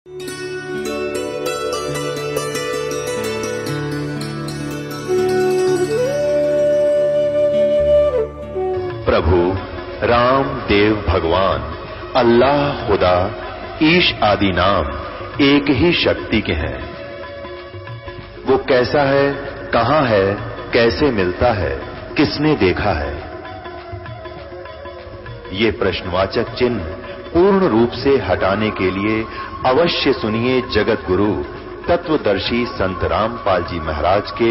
प्रभु राम देव भगवान अल्लाह खुदा ईश आदि नाम एक ही शक्ति के हैं। वो कैसा है, कहां है, कैसे मिलता है, किसने देखा है? ये प्रश्नवाचक चिन्ह पूर्ण रूप से हटाने के लिए अवश्य सुनिए जगत गुरु तत्वदर्शी संत रामपाल जी महाराज के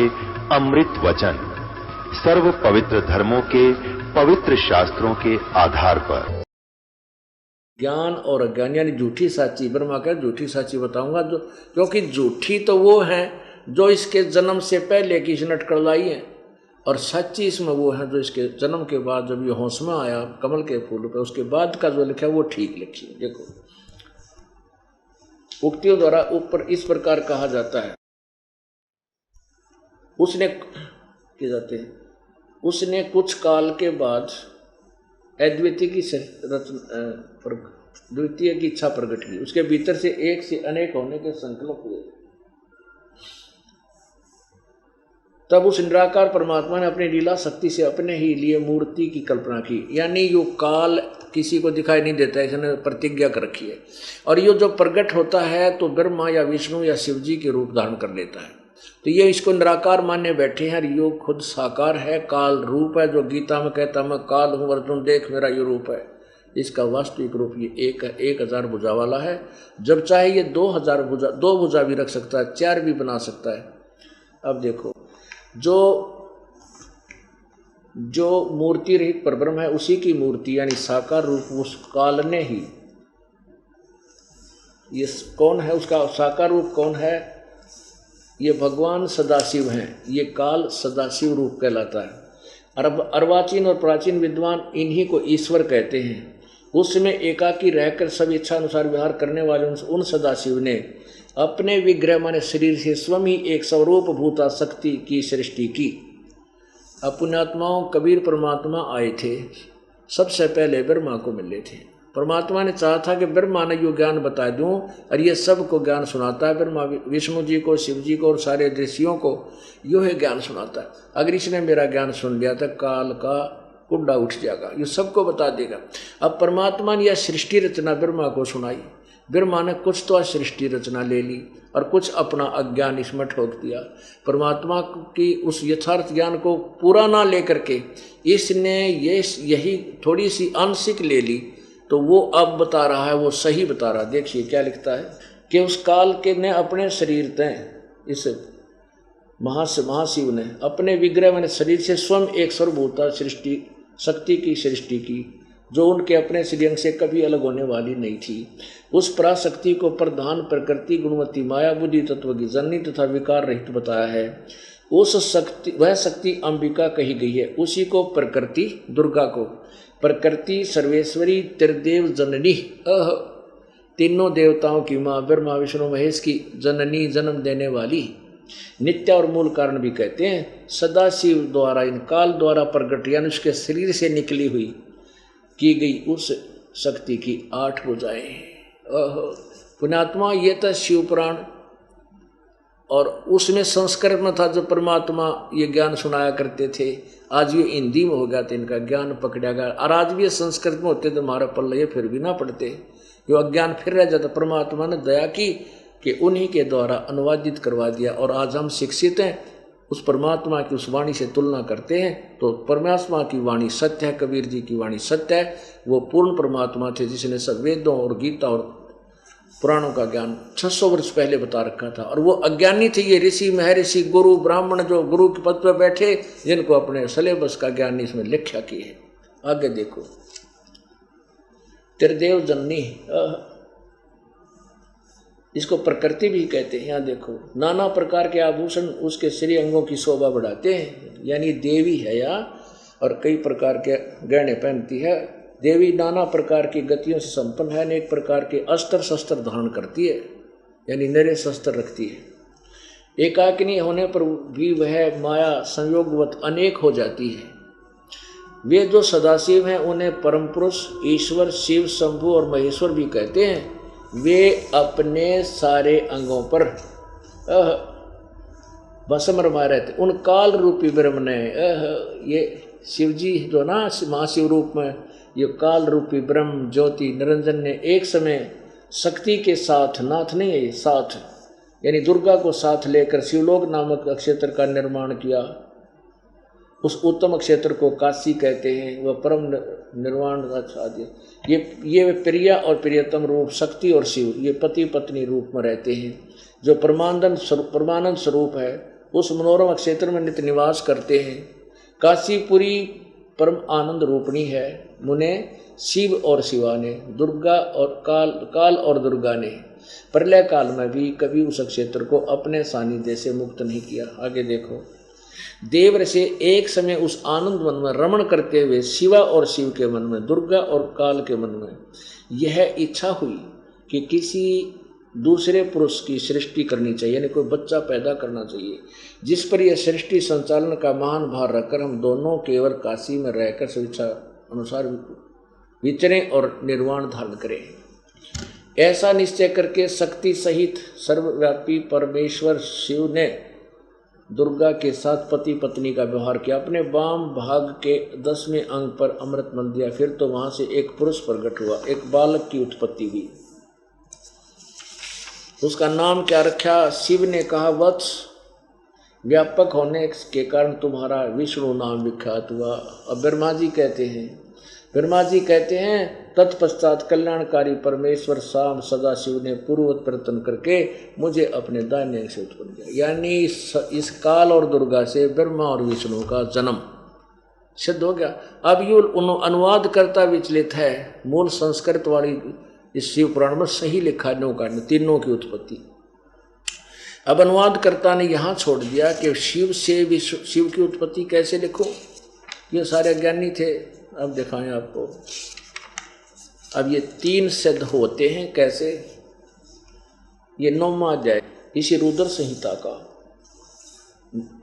अमृत वचन, सर्व पवित्र धर्मों के पवित्र शास्त्रों के आधार पर। ज्ञान और अज्ञान यानी झूठी साची, ब्रह्मा का झूठी साची बताऊंगा, जो क्योंकि झूठी तो वो है जो इसके जन्म से पहले की नटकड़ लाई है, और सच्ची इसमें वो है जो इसके जन्म के बाद जब ये होश में आया कमल के फूल पे, उसके बाद का जो लिखा है वो ठीक लिखी है। देखो उक्तियों द्वारा ऊपर इस प्रकार कहा जाता है, उसने किए जाते हैं, उसने कुछ काल के बाद अद्वितीय की द्वितीय की इच्छा प्रकट की, उसके भीतर से एक से अनेक होने के संकल्प हुए। तब उस निराकार परमात्मा ने अपनी लीला शक्ति से अपने ही लिए मूर्ति की कल्पना की, यानी यो काल किसी को दिखाई नहीं देता, इसने प्रतिज्ञा कर रखी है। और यो जो प्रकट होता है तो ब्रह्मा या विष्णु या शिव जी के रूप धारण कर लेता है। तो ये इसको निराकार मानने बैठे हैं, यो खुद साकार है, काल रूप है, जो गीता में कहता मैं काल हूँ अर्जुन देख मेरा ये रूप है। इसका वास्तविक रूप ये 1000 भुजा वाला है। जब चाहे ये 2000 भुजा, 2 भुजा भी रख सकता है, 4 भी बना सकता है। अब देखो जो मूर्ति रहित परब्रह्म है उसी की मूर्ति यानी साकार रूप उस काल ने ही, ये कौन है उसका साकार रूप कौन है? ये भगवान सदाशिव हैं, ये काल सदाशिव रूप कहलाता है। अर्वाचीन और प्राचीन विद्वान इन्हीं को ईश्वर कहते हैं। उसमें एकाकी रहकर सब इच्छा अनुसार व्यवहार करने वाले उन सदाशिव ने अपने विग्रह माने शरीर से स्वयं ही एक स्वरूप भूता शक्ति की सृष्टि की। पुण्यात्माओं कबीर परमात्मा आए थे, सबसे पहले ब्रह्मा को मिले थे। परमात्मा ने चाहा था कि ब्रह्मा ने यो ज्ञान बता दूं, और ये सबको ज्ञान सुनाता है। ब्रह्मा विष्णु जी को, शिव जी को और सारे ऋषियों को यो है ज्ञान सुनाता है। अगर इसने मेरा ज्ञान सुन लिया तो काल का कुंडा उठ जाएगा, ये सबको बता देगा। अब परमात्मा ने यह सृष्टि रचना ब्रह्मा को सुनाई। ब्रह्मा ने कुछ तो सृष्टि रचना ले ली और कुछ अपना अज्ञान इसमें ठोक दिया। परमात्मा की उस यथार्थ ज्ञान को पूरा ना लेकर के इसने यही थोड़ी सी आंशिक ले ली, तो वो अब बता रहा है, वो सही बता रहा है। देखिए क्या लिखता है कि उस काल के ने अपने शरीर तय इस महाशिव ने अपने विग्रह मैंने शरीर से स्वयं एक सर्वभूता सृष्टि शक्ति की सृष्टि की, जो उनके अपने श्रीअंग से कभी अलग होने वाली नहीं थी। उस पराशक्ति को प्रधान प्रकृति गुणवती माया बुद्धि तत्व की जननी तथा विकार रहित बताया है। उस शक्ति, वह शक्ति अंबिका कही गई है। उसी को प्रकृति, दुर्गा को प्रकृति सर्वेश्वरी त्रिदेव जननी, तीनों देवताओं की माँ, ब्रह्मा विष्णु महेश की जननी, जन्म देने वाली, नित्य और मूल कारण भी कहते हैं। सदाशिव द्वारा इन काल द्वारा प्रकट यानी उसके शरीर से निकली हुई की गई उस शक्ति की 8 भुजाएं। पुण्यात्मा ये था शिव पुराण, और उसमें संस्कृत में था जो परमात्मा ये ज्ञान सुनाया करते थे। आज ये हिंदी में हो गया तो इनका ज्ञान पकड़ा गया, और आज भी ये संस्कृत में होते तो हमारा पल्ले फिर भी ना पढ़ते, ये अज्ञान फिर रह जाता। परमात्मा ने दया की कि उन्हीं के द्वारा अनुवादित करवा दिया, और आज हम शिक्षित हैं, उस परमात्मा की उस वाणी से तुलना करते हैं तो परमात्मा की वाणी सत्य है, कबीर जी की वाणी सत्य है। वो पूर्ण परमात्मा थे जिसने सब वेदों और गीता और पुराणों का ज्ञान 600 वर्ष पहले बता रखा था। और वो अज्ञानी थे, ये ऋषि महर्षि गुरु ब्राह्मण जो गुरु के पद पर बैठे, जिनको अपने सिलेबस का ज्ञान इसमें लिखा की है। आगे देखो, त्रिदेव जननी, इसको प्रकृति भी कहते हैं। यहाँ देखो, नाना प्रकार के आभूषण उसके श्री अंगों की शोभा बढ़ाते हैं, यानी देवी है या, और कई प्रकार के गहने पहनती है। देवी नाना प्रकार की गतियों से संपन्न है, अनेक प्रकार के अस्त्र शस्त्र धारण करती है, यानी नरे शस्त्र रखती है। एकाकिनी होने पर भी वह माया संयोगवत अनेक हो जाती है। वे जो सदाशिव हैं उन्हें परम पुरुष, ईश्वर, शिव, शंभु और महेश्वर भी कहते हैं। वे अपने सारे अंगों पर भस्म रमा रहे थे। उन काल रूपी ब्रह्म ने ये शिव जी जो ना महाशिव रूप में ये काल रूपी ब्रह्म ज्योति निरंजन ने एक समय शक्ति के साथ, नाथ नहीं है साथ, यानी दुर्गा को साथ लेकर शिवलोक नामक क्षेत्र का निर्माण किया। उस उत्तम क्षेत्र को काशी कहते हैं। वह परम निर्वाण ये प्रिया और प्रियतम रूप शक्ति और शिव ये पति पत्नी रूप में रहते हैं। जो परमानंद स्वरूप है उस मनोरम क्षेत्र में नित्य निवास करते हैं। काशीपुरी परम आनंद रूपणी है। मुने शिव और शिवा ने, दुर्गा और काल और दुर्गा ने प्रलय काल में भी कभी उस क्षेत्र को अपने सानिध्य से मुक्त नहीं किया। आगे देखो, देव से एक समय उस आनंद मन में रमण करते हुए शिवा और शिव के मन में, दुर्गा और काल के मन में यह इच्छा हुई कि किसी दूसरे पुरुष की सृष्टि करनी चाहिए, यानी कोई बच्चा पैदा करना चाहिए, जिस पर यह सृष्टि संचालन का महान भार रखकर हम दोनों केवल काशी में रहकर स्वेच्छा अनुसार विचरें और निर्वाण धारण करें। ऐसा निश्चय करके शक्ति सहित सर्वव्यापी परमेश्वर शिव ने दुर्गा के साथ पति पत्नी का व्यवहार किया। अपने वाम भाग के 10वें अंग पर अमृत मल दिया। फिर तो वहां से एक पुरुष प्रकट हुआ, एक बालक की उत्पत्ति हुई। उसका नाम क्या रखा? शिव ने कहा, वत्स, व्यापक होने के कारण तुम्हारा विष्णु नाम विख्यात हुआ। अब ब्रह्मा जी कहते हैं तत्पश्चात कल्याणकारी परमेश्वर शाम सदाशिव ने पूर्ववत प्रयत्न करके मुझे अपने दाहिने अंग से उत्पन्न किया। यानी इस काल और दुर्गा से ब्रह्मा और विष्णु का जन्म सिद्ध हो गया। अब ये अनुवाद करता विचलित है। मूल संस्कृत वाली इस शिव पुराण में सही लिखा है तीनों की उत्पत्ति। अब अनुवादकर्ता ने यहाँ छोड़ दिया कि शिव से शिव की उत्पत्ति कैसे लिखो। ये सारे ज्ञानी थे। अब दिखाएं आपको। अब ये 3 सिद्ध होते हैं कैसे। ये 9वां अध्याय इसी रुद्र संहिता का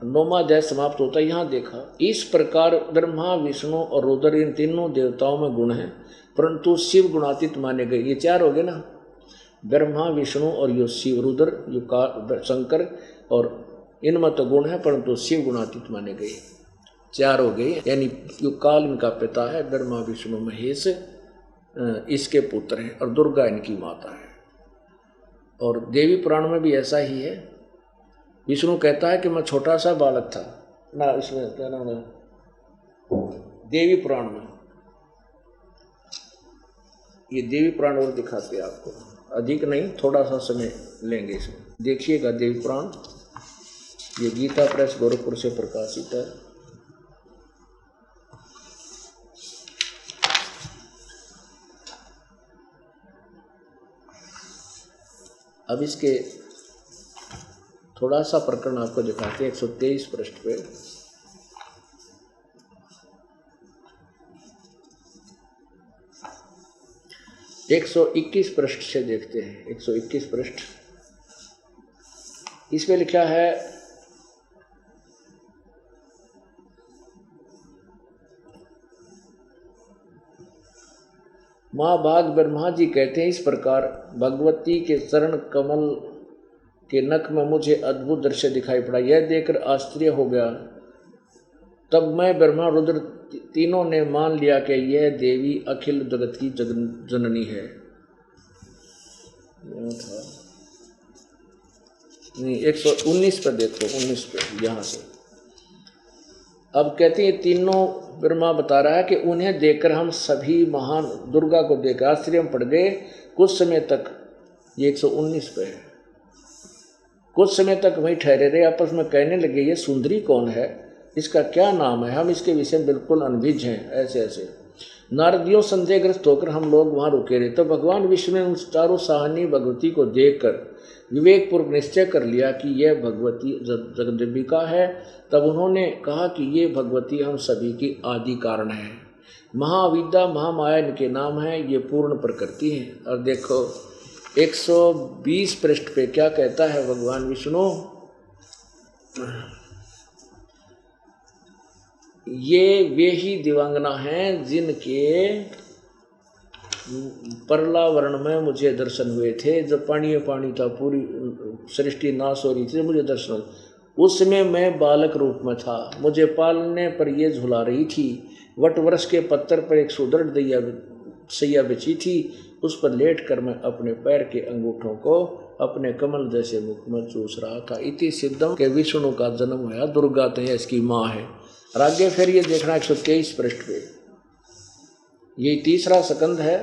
9वां अध्याय समाप्त होता है। यहाँ देखा, इस प्रकार ब्रह्मा विष्णु और रुद्र इन तीनों देवताओं में गुण हैं, परंतु शिव गुणातीत माने गए। ये 4 हो गए ना, ब्रह्मा विष्णु और यो शिव, रुद्र यो शंकर, और इनमें तो गुण है परंतु शिव गुणातीत माने गए। 4 हो गए। यानी यो काल इनका पिता है, ब्रह्मा विष्णु महेश इसके पुत्र हैं, और दुर्गा इनकी माता है। और देवी पुराण में भी ऐसा ही है। विष्णु कहता है कि मैं छोटा सा बालक था ना, इसमें क्या नाम है, देवी पुराण में। ये देवी पुराण और दिखाते हैं आपको, अधिक नहीं, थोड़ा सा समय लेंगे इसमें। देखिएगा देवी पुराण, ये गीता प्रेस गोरखपुर से प्रकाशित है। अब इसके थोड़ा सा प्रकरण आपको दिखाते हैं 123 पृष्ठ पे। एक 121 पृष्ठ से देखते हैं। 121 पृष्ठ, इसमें लिखा है, महाभाग ब्रह्मा जी कहते हैं, इस प्रकार भगवती के चरण कमल के नख में मुझे अद्भुत दृश्य दिखाई पड़ा। यह देखकर आश्चर्य हो गया। तब मैं ब्रह्मा रुद्र तीनों ने मान लिया कि यह देवी अखिल जगत की जननी है। नहीं, 119 पर देखो, 19 पर यहाँ से। अब कहते हैं तीनों, ब्रह्मा बता रहा है कि उन्हें देखकर हम सभी महान दुर्गा को देखकर आश्चर्य में पड़ गए। कुछ समय तक, ये 119 पे है, कुछ समय तक वहीं ठहरे रहे, आपस में कहने लगे ये सुंदरी कौन है, इसका क्या नाम है, हम इसके विषय में बिल्कुल अनभिज्ञ हैं। ऐसे ऐसे नारदियों संदेहग्रस्त होकर हम लोग वहाँ रुके रहे। तो भगवान विष्णु ने उन चारों साहनी भगवती को देखकर विवेकपूर्वक निश्चय कर लिया कि यह भगवती जगदम्बिका है। तब उन्होंने कहा कि ये भगवती हम सभी की आदि कारण है, महाविद्या महामाया इनके नाम है, ये पूर्ण प्रकृति है। और देखो 120 पृष्ठ पे क्या कहता है भगवान विष्णु, ये वे ही दिव्यांगना हैं जिनके परलावरण में मुझे दर्शन हुए थे, जब पानी पानी था, पूरी सृष्टि नाश हो रही थी, मुझे दर्शन हुए। उस समय मैं बालक रूप में था, मुझे पालने पर ये झुला रही थी। वट वृक्ष के पत्थर पर एक सुदृढ़ सैया बिछी थी, उस पर लेटकर मैं अपने पैर के अंगूठों को अपने कमल जैसे मुख में चूस रहा था। इति सिद्धम के विष्णु का जन्म हुआ, दुर्गा तो है इसकी माँ है। और आगे फिर ये देखना 123 पृष्ठ पे, ये तीसरा स्कंद है,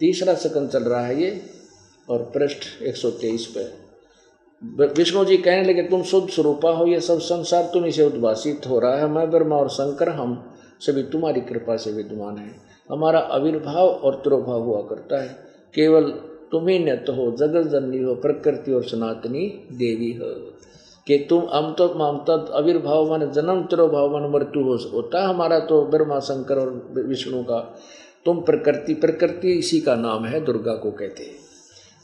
तीसरा स्कंद चल रहा है ये, और पृष्ठ 123 पे विष्णु जी कहने लगे, तुम शुद्ध स्वरूपा हो, ये सब संसार तुम्हीं से उद्भासित हो रहा है। मैं ब्रह्मा और शंकर हम सभी तुम्हारी कृपा से विद्यमान है। हमारा आविर्भाव और तिरोभाव हुआ करता है, केवल तुम ही नित्य हो, जगत जननी हो, प्रकृति और सनातनी देवी हो। कि तुम हम तो आविर्भाव मान जन्म, तिरोभाव मान मृत्यु होता है हमारा, तो ब्रह्मा शंकर और विष्णु का। तुम प्रकृति, प्रकृति इसी का नाम है, दुर्गा को कहते हैं।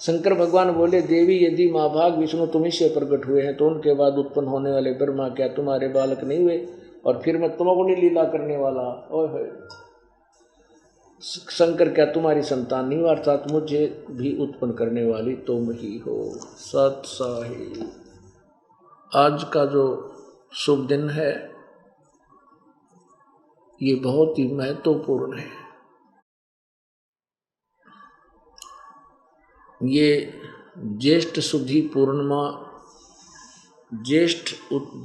शंकर भगवान बोले, देवी यदि माँ भाग विष्णु तुम्ही से प्रकट हुए हैं, तो उनके बाद उत्पन्न होने वाले ब्रह्मा क्या तुम्हारे बालक नहीं हुए? और फिर मैं तुमको लीला करने वाला, ओह शंकर क्या तुम्हारी संतान नहीं, अर्थात मुझे भी उत्पन्न करने वाली तुम ही हो। सत साही। आज का जो शुभ दिन है ये बहुत ही महत्वपूर्ण है। ये ज्येष्ठ शुद्धि पूर्णिमा,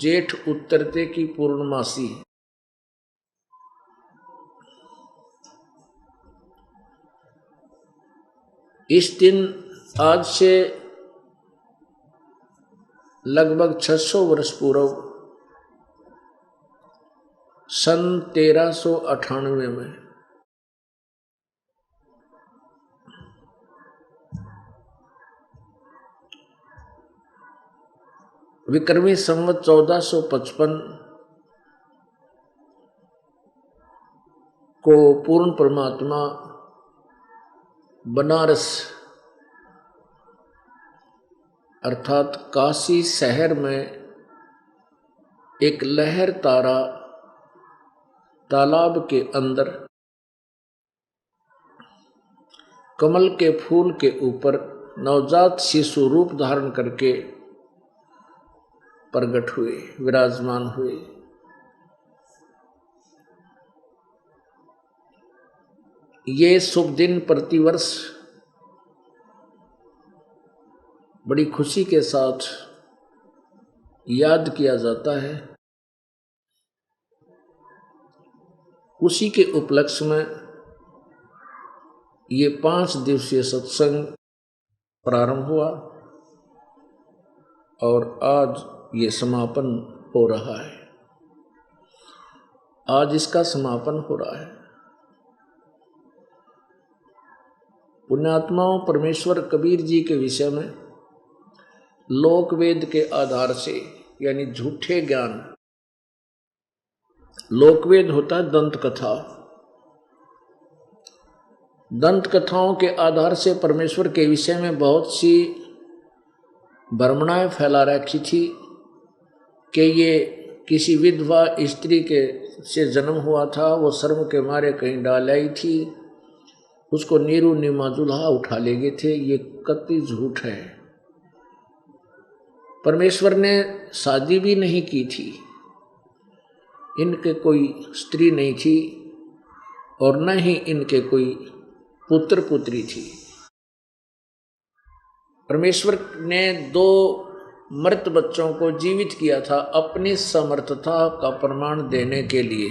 जेठ उत्तरते की पूर्णमासी है। इस दिन आज से लगभग 600 वर्ष पूर्व सन 1398 में विक्रमी संवत 1455 को पूर्ण परमात्मा बनारस अर्थात काशी शहर में एक लहर तारा तालाब के अंदर कमल के फूल के ऊपर नवजात शिशु रूप धारण करके प्रकट हुए, विराजमान हुए। ये शुभ दिन प्रतिवर्ष बड़ी खुशी के साथ याद किया जाता है। उसी के उपलक्ष्य में ये 5 दिवसीय सत्संग प्रारंभ हुआ और आज ये समापन हो रहा है। आज इसका समापन हो रहा है। पुण्यात्माओं, परमेश्वर कबीर जी के विषय में लोक वेद के आधार से, यानी झूठे ज्ञान, लोकवेद होता है दंत कथा, दंत कथाओं के आधार से परमेश्वर के विषय में बहुत सी भ्रमणाएं फैला रखी थी कि ये किसी विधवा स्त्री के से जन्म हुआ था, वो शर्म के मारे कहीं डाल आई थी, उसको नीरू नीमा दुल्हा उठा ले गए थे। ये कतई झूठ है। परमेश्वर ने शादी भी नहीं की थी, इनके कोई स्त्री नहीं थी और न ही इनके कोई पुत्र पुत्री थी। परमेश्वर ने 2 मृत बच्चों को जीवित किया था अपनी समर्थता का प्रमाण देने के लिए।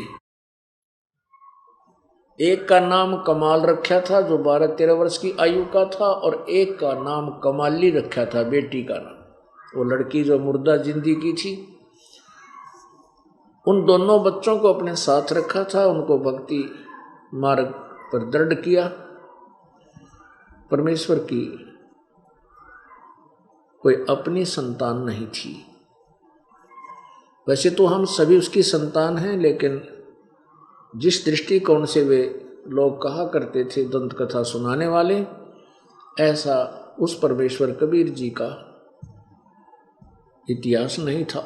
एक का नाम कमाल रखा था जो 12-13 वर्ष की आयु का था, और एक का नाम कमाली रखा था, बेटी का नाम। वो लड़की जो मुर्दा जिंदगी थी, उन दोनों बच्चों को अपने साथ रखा था, उनको भक्ति मार्ग पर दृढ़ किया। परमेश्वर की कोई अपनी संतान नहीं थी। वैसे तो हम सभी उसकी संतान हैं, लेकिन जिस दृष्टिकोण से वे लोग कहा करते थे दंत कथा सुनाने वाले, ऐसा उस परमेश्वर कबीर जी का इतिहास नहीं था।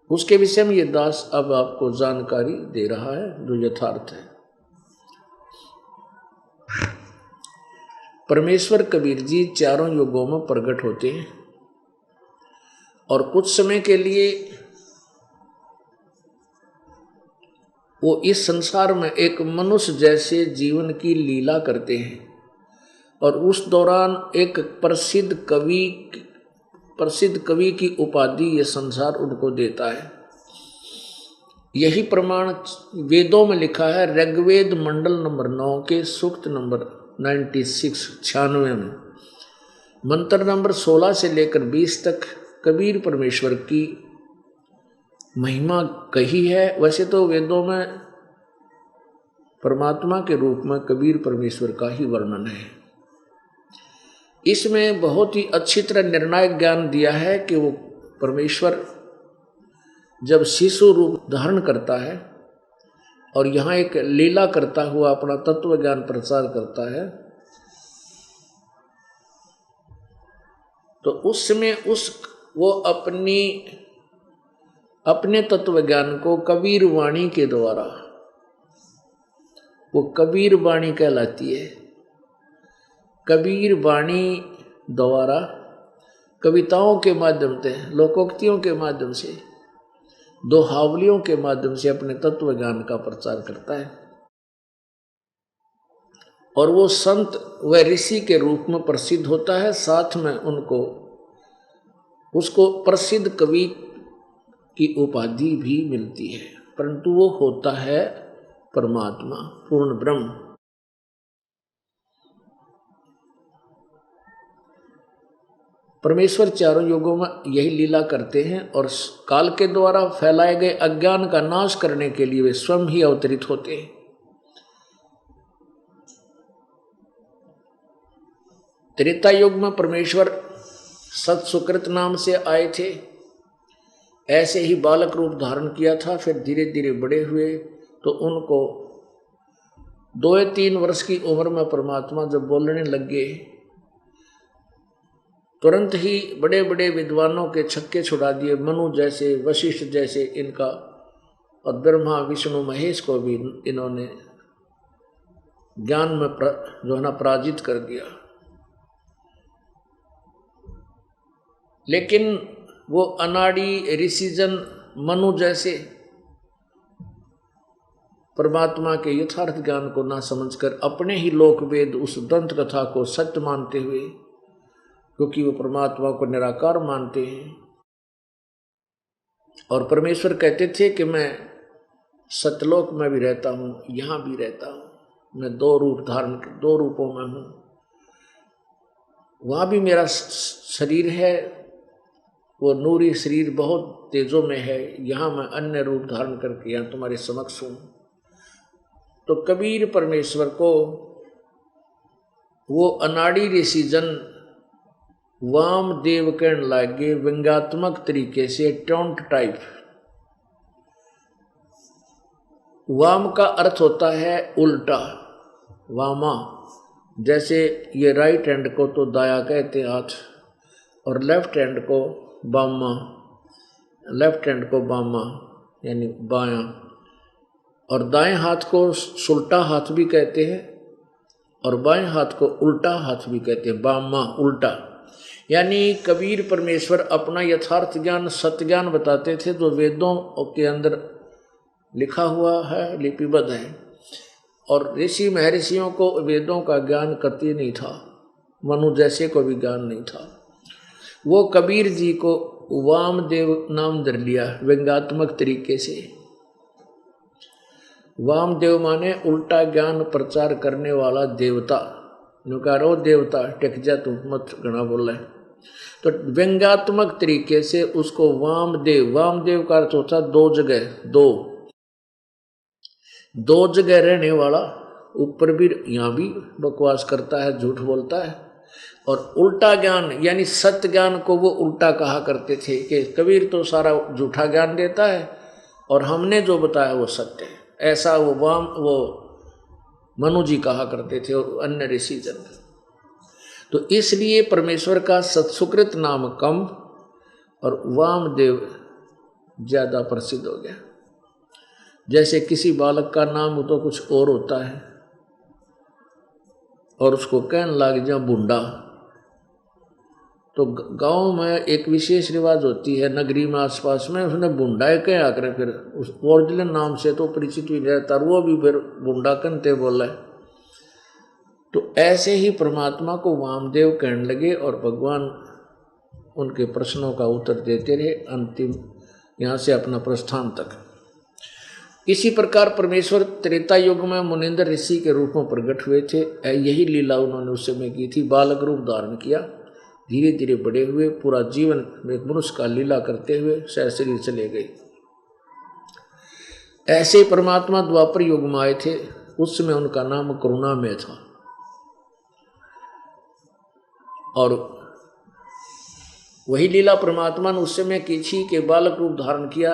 उसके विषय में ये दास अब आपको जानकारी दे रहा है जो यथार्थ है। परमेश्वर कबीर जी चारों युगों में प्रकट होते हैं और कुछ समय के लिए वो इस संसार में एक मनुष्य जैसे जीवन की लीला करते हैं और उस दौरान एक प्रसिद्ध कवि की उपाधि ये संसार उनको देता है। यही प्रमाण वेदों में लिखा है। ऋग्वेद मंडल नंबर 9 के सूक्त नंबर 96 में मंत्र नंबर 16 से लेकर 20 तक कबीर परमेश्वर की महिमा कही है। वैसे तो वेदों में परमात्मा के रूप में कबीर परमेश्वर का ही वर्णन है। इसमें बहुत ही अच्छी तरह निर्णायक ज्ञान दिया है कि वो परमेश्वर जब शिशु रूप धारण करता है और यहाँ एक लीला करता हुआ अपना तत्व ज्ञान प्रचार करता है, तो उस समय वो अपने तत्व ज्ञान को कबीर वाणी के द्वारा, वो कबीर वाणी कहलाती है। कबीर वाणी द्वारा कविताओं के माध्यम से, लोकोक्तियों के माध्यम से, दोहावलियों के माध्यम से अपने तत्व ज्ञान का प्रचार करता है और वो संत व ऋषि के रूप में प्रसिद्ध होता है। साथ में उसको प्रसिद्ध कवि की उपाधि भी मिलती है, परंतु वो होता है परमात्मा, पूर्ण ब्रह्म। परमेश्वर चारों युगों में यही लीला करते हैं और काल के द्वारा फैलाए गए अज्ञान का नाश करने के लिए वे स्वयं ही अवतरित होते हैं। त्रेता युग में परमेश्वर सत सुकृत नाम से आए थे, ऐसे ही बालक रूप धारण किया था। फिर धीरे धीरे बड़े हुए तो उनको 2-3 वर्ष की उम्र में परमात्मा जब बोलने लग गए, तुरंत ही बड़े बड़े विद्वानों के छक्के छुड़ा दिए। मनु जैसे, वशिष्ठ जैसे इनका, और ब्रह्मा विष्णु महेश को भी इन्होंने ज्ञान में जो है ना पराजित कर दिया। लेकिन वो अनाड़ी ऋषिजन मनु जैसे परमात्मा के यथार्थ ज्ञान को ना समझकर अपने ही लोक वेद उस दंत कथा को सत्य मानते हुए, क्योंकि वो परमात्मा को निराकार मानते हैं और परमेश्वर कहते थे कि मैं सतलोक में भी रहता हूँ, यहाँ भी रहता हूँ, मैं 2 रूपों में हूँ, वहाँ भी मेरा शरीर है, वो नूरी शरीर बहुत तेजों में है, यहाँ मैं अन्य रूप धारण करके यहाँ तुम्हारे समक्ष हूँ। तो कबीर परमेश्वर को वो अनाड़ी ऋषिजन वामदेव कहने लगे, व्यंग्यात्मक तरीके से, टोंट टाइप। वाम का अर्थ होता है उल्टा, वामा, जैसे ये राइट हैंड को तो दाया कहते हैं हाथ, और लेफ्ट हैंड को बामा, लेफ्ट हैंड को बामा यानी बायां, और दाएं हाथ को सुल्टा हाथ भी कहते हैं और बाएं हाथ को उल्टा हाथ भी कहते हैं, बामा उल्टा। यानी कबीर परमेश्वर अपना यथार्थ ज्ञान, सत्य ज्ञान बताते थे जो वेदों के अंदर लिखा हुआ है, लिपिबद्ध है, और ऋषि महर्षियों को वेदों का ज्ञान कतई नहीं था, मनु जैसे को भी ज्ञान नहीं था। वो कबीर जी को वामदेव नाम धर लिया व्यंग्यात्मक तरीके से। वामदेव माने उल्टा ज्ञान प्रचार करने वाला देवता। नुकारो देवता टेक जा, तू मत घना बोल रहे। तो व्यंग्यात्मक तरीके से उसको वामदेव, वामदेव का अर्थ होता 2 जगह, 2 जगह रहने वाला, ऊपर भी यहाँ भी बकवास करता है, झूठ बोलता है, और उल्टा ज्ञान यानी सत्य ज्ञान को वो उल्टा कहा करते थे कि कबीर तो सारा झूठा ज्ञान देता है और हमने जो बताया वो सत्य है। ऐसा वो मनु जी कहा करते थे और अन्य ऋषि जन। तो इसलिए परमेश्वर का सत्सुकृत नाम कम और वामदेव ज्यादा प्रसिद्ध हो गया। जैसे किसी बालक का नाम तो कुछ और होता है, और उसको कहने लग जा बूंडा। तो गांव में एक विशेष रिवाज होती है, नगरी में आसपास में, उसने बूंडा क्या आकर फिर उस ओरिजिनल नाम से तो परिचित भी रहता, वो भी फिर बूंडा कनते बोला। तो ऐसे ही परमात्मा को वामदेव कहने लगे और भगवान उनके प्रश्नों का उत्तर देते रहे अंतिम यहाँ से अपना प्रस्थान तक। इसी प्रकार परमेश्वर त्रेता युग में मुनिंद्र ऋषि के रूप में प्रकट हुए थे। यही लीला उन्होंने उस समय की थी। बालक रूप धारण किया, धीरे धीरे बड़े हुए, पूरा जीवन एक मनुष्य का लीला करते हुए सहशरीर चले गए। ऐसे परमात्मा द्वापर युग में आए थे। उस समय उनका नाम करुणामय था। और वही लीला परमात्मा ने उस समय की थी कि बालक रूप धारण किया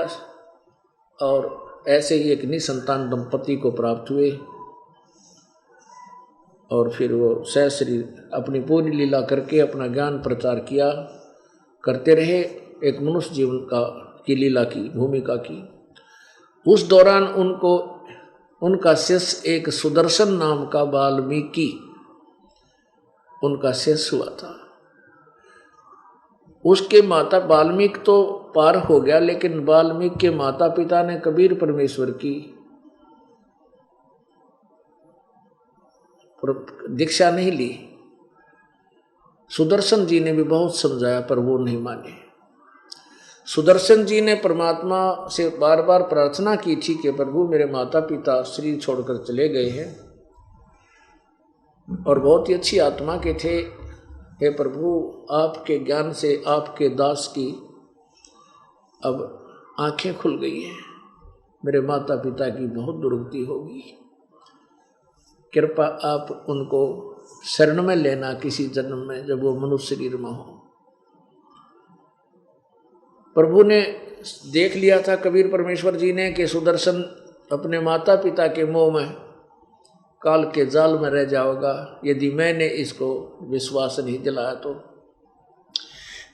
और ऐसे ही एक निसंतान दंपति को प्राप्त हुए और फिर वो सहशरीर अपनी पूरी लीला करके अपना ज्ञान प्रचार किया करते रहे, एक मनुष्य जीवन की लीला की भूमिका की। उस दौरान उनका शिष्य एक सुदर्शन नाम का वाल्मीकि उनका शिष्य हुआ था। उसके माता वाल्मीकि तो पार हो गया, लेकिन वाल्मीकि के माता पिता ने कबीर परमेश्वर की दीक्षा नहीं ली। सुदर्शन जी ने भी बहुत समझाया पर वो नहीं माने। सुदर्शन जी ने परमात्मा से बार बार प्रार्थना की थी कि प्रभु मेरे माता पिता शरीर छोड़कर चले गए हैं और बहुत ही अच्छी आत्मा के थे। हे प्रभु आपके ज्ञान से आपके दास की अब आंखें खुल गई हैं, मेरे माता पिता की बहुत दुर्गति होगी, कृपा आप उनको शरण में लेना किसी जन्म में जब वो मनुष्य शरीर में हो। प्रभु ने देख लिया था कबीर परमेश्वर जी ने कि सुदर्शन अपने माता पिता के मोह में काल के जाल में रह जाओगा यदि मैंने इसको विश्वास नहीं दिलाया। तो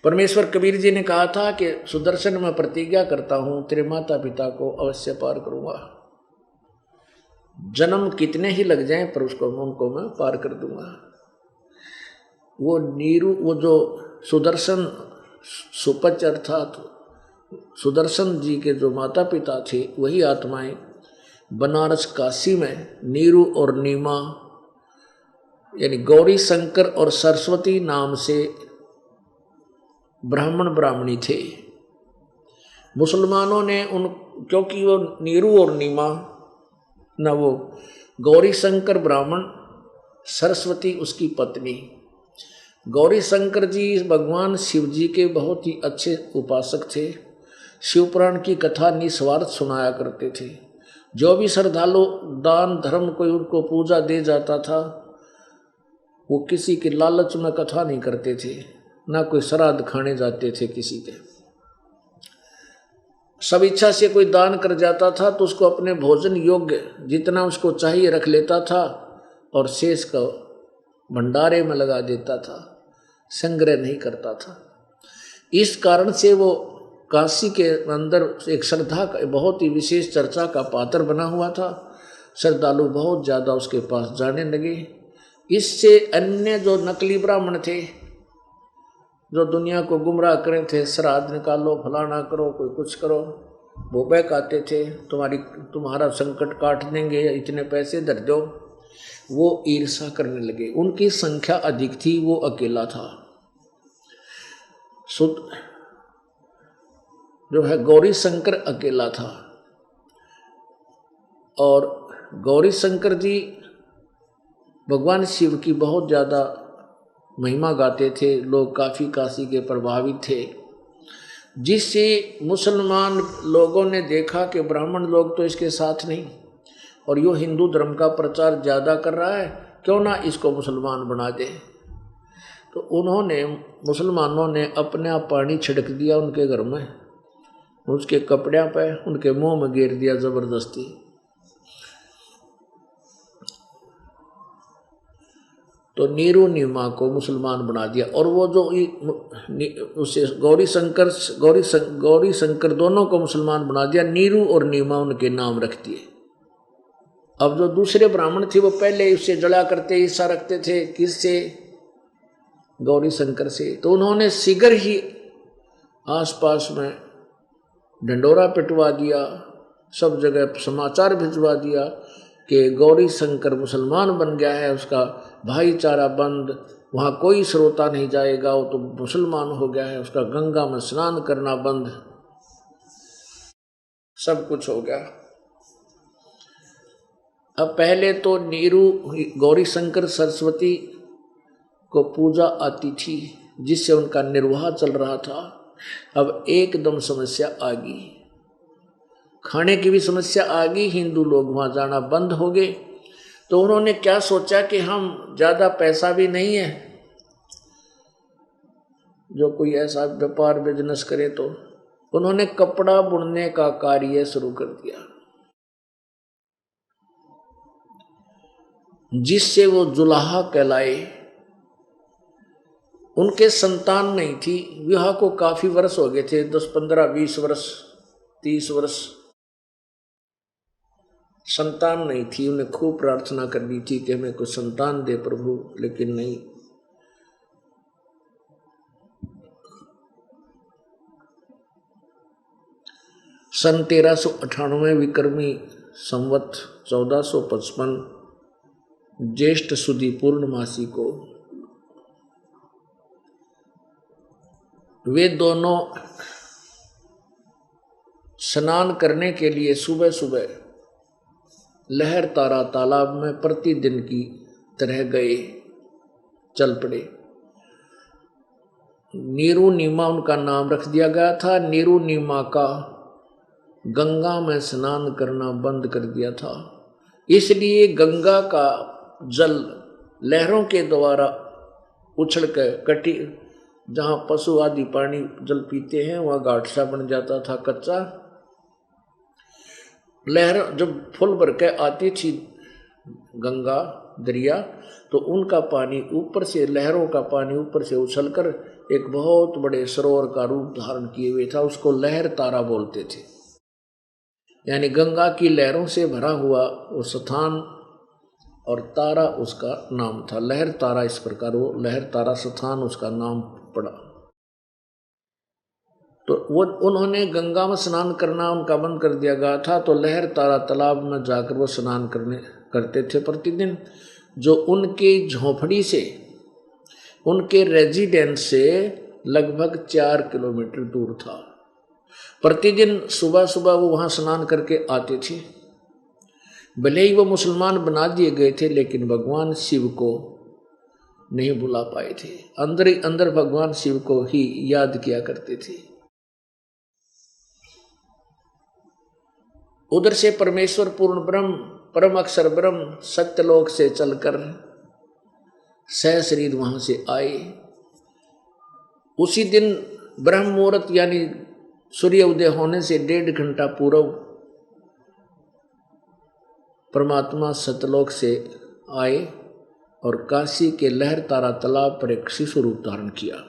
परमेश्वर कबीर जी ने कहा था कि सुदर्शन मैं प्रतिज्ञा करता हूं तेरे माता पिता को अवश्य पार करूंगा, जन्म कितने ही लग जाएं पर उनको मैं पार कर दूंगा। वो जो सुदर्शन सुपच अर्थात सुदर्शन जी के जो माता पिता थे वही आत्माएं बनारस काशी में नीरू और नीमा यानी गौरी शंकर और सरस्वती नाम से ब्राह्मण ब्राह्मणी थे। मुसलमानों ने क्योंकि वो नीरू और नीमा न वो गौरी शंकर ब्राह्मण, सरस्वती उसकी पत्नी। गौरी शंकर जी भगवान शिव जी के बहुत ही अच्छे उपासक थे। शिवपुराण की कथा निस्वार्थ सुनाया करते थे। जो भी श्रद्धालु दान धर्म कोई उनको पूजा दे जाता था वो किसी के लालच में कथा नहीं करते थे, ना कोई श्राद्ध खाने जाते थे किसी के। सब इच्छा से कोई दान कर जाता था तो उसको अपने भोजन योग्य जितना उसको चाहिए रख लेता था और शेष का भंडारे में लगा देता था, संग्रह नहीं करता था। इस कारण से वो काशी के अंदर एक श्रद्धा का बहुत ही विशेष चर्चा का पात्र बना हुआ था। श्रद्धालु बहुत ज़्यादा उसके पास जाने लगे। इससे अन्य जो नकली ब्राह्मण थे जो दुनिया को गुमराह करे थे, श्राद्ध निकालो, फलाना करो, कोई कुछ करो, वो बहकाते थे तुम्हारा संकट काट देंगे, इतने पैसे धर दो, वो ईर्षा करने लगे। उनकी संख्या अधिक थी, वो अकेला था। जो है गौरी शंकर अकेला था और गौरी शंकर जी भगवान शिव की बहुत ज़्यादा महिमा गाते थे। लोग काफ़ी काशी के प्रभावित थे, जिससे मुसलमान लोगों ने देखा कि ब्राह्मण लोग तो इसके साथ नहीं और यो हिंदू धर्म का प्रचार ज़्यादा कर रहा है, क्यों ना इसको मुसलमान बना दे। तो मुसलमानों ने अपने आप पानी छिड़क दिया उनके घर में, उसके कपड़े पे उनके मुंह में गिर दिया जबरदस्ती। तो नीरू नीमा को मुसलमान बना दिया और वो जो उसे गौरी शंकर दोनों को मुसलमान बना दिया। नीरू और नीमा उनके नाम रख दिए। अब जो दूसरे ब्राह्मण थे वो पहले उससे जला करते ईर्षा रखते थे, किससे? गौरी शंकर से। तो उन्होंने शीघ्र ही आसपास में ढंडोरा पिटवा दिया, सब जगह समाचार भिजवा दिया कि गौरी शंकर मुसलमान बन गया है, उसका भाईचारा बंद, वहाँ कोई श्रोता नहीं जाएगा, वो तो मुसलमान हो गया है, उसका गंगा में स्नान करना बंद, सब कुछ हो गया। अब पहले तो नीरू गौरी शंकर सरस्वती को पूजा आती थी, जिससे उनका निर्वाह चल रहा था। अब एकदम समस्या आ गई, खाने की भी समस्या आ गई, हिंदू लोग वहाँ जाना बंद हो गए। तो उन्होंने क्या सोचा कि हम ज़्यादा पैसा भी नहीं है जो कोई ऐसा व्यापार बिजनेस करे, तो उन्होंने कपड़ा बुनने का कार्य शुरू कर दिया, जिससे वो जुलाहा कहलाए। उनके संतान नहीं थी, विवाह को काफी वर्ष हो गए थे, 10, 15, 20 वर्ष, 30 वर्ष, संतान नहीं थी। उन्हें खूब प्रार्थना करनी थी कि हमें कुछ संतान दे प्रभु, लेकिन नहीं। सन 1398 विक्रमी संवत 1455 ज्येष्ठ सुदी पूर्णमासी को वे दोनों स्नान करने के लिए सुबह सुबह लहर तारा तालाब में प्रतिदिन की तरह गए, चल पड़े। नीरू नीमा उनका नाम रख दिया गया था। नीरू नीमा का गंगा में स्नान करना बंद कर दिया था, इसलिए गंगा का जल लहरों के द्वारा उछल कर कटी, जहाँ पशु आदि पानी जल पीते हैं वहाँ घाट सा बन जाता था कच्चा। लहर जब फुल भर के आती थी गंगा दरिया, तो उनका पानी ऊपर से, लहरों का पानी ऊपर से उछलकर एक बहुत बड़े सरोवर का रूप धारण किए हुए था। उसको लहर तारा बोलते थे, यानी गंगा की लहरों से भरा हुआ वो स्थान, और तारा उसका नाम था, लहर तारा। इस प्रकार वो लहर तारा स्थान उसका नाम पड़ा। तो वो उन्होंने गंगा में स्नान करना उनका बंद कर दिया गया था, तो लहर तारा तालाब में जाकर वो स्नान करते थे प्रतिदिन, जो उनके झोंपड़ी से, उनके रेजिडेंस से लगभग 4 किलोमीटर दूर था। प्रतिदिन सुबह सुबह वो वहाँ स्नान करके आते थे। भले ही वो मुसलमान बना दिए गए थे, लेकिन भगवान शिव को नहीं भुला पाए थे। अंदर ही अंदर भगवान शिव को ही याद किया करते थे। उधर से परमेश्वर पूर्ण ब्रह्म, परम अक्षर ब्रह्म सत्यलोक से चलकर सहशरीर वहां से आए। उसी दिन ब्रह्म मुहूर्त यानी सूर्य उदय होने से 1.5 घंटा पूर्व परमात्मा सतलोक से आए और काशी के लहर तारा तालाब पर एक शिशु रूप धारण किया।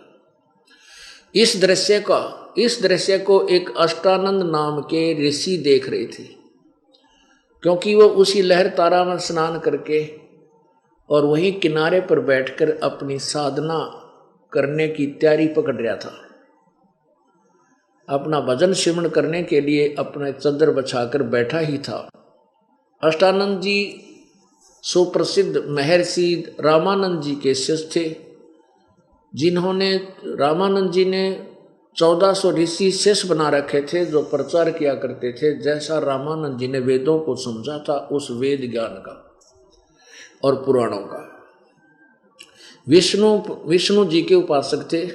इस दृश्य को एक अष्टानंद नाम के ऋषि देख रहे थे, क्योंकि वो उसी लहर तारा में स्नान करके और वहीं किनारे पर बैठकर अपनी साधना करने की तैयारी पकड़ रहा था। अपना भजन सिमरन करने के लिए अपने चद्दर बिछाकर बैठा ही था। अष्टानंद जी सुप्रसिद्ध महर्षि रामानंद जी के शिष्य थे, जिन्होंने रामानंद जी ने 1400 ऋषि शिष्य बना रखे थे, जो प्रचार किया करते थे जैसा रामानंद जी ने वेदों को समझा था, उस वेद ज्ञान का और पुराणों का। विष्णु जी के उपासक थे,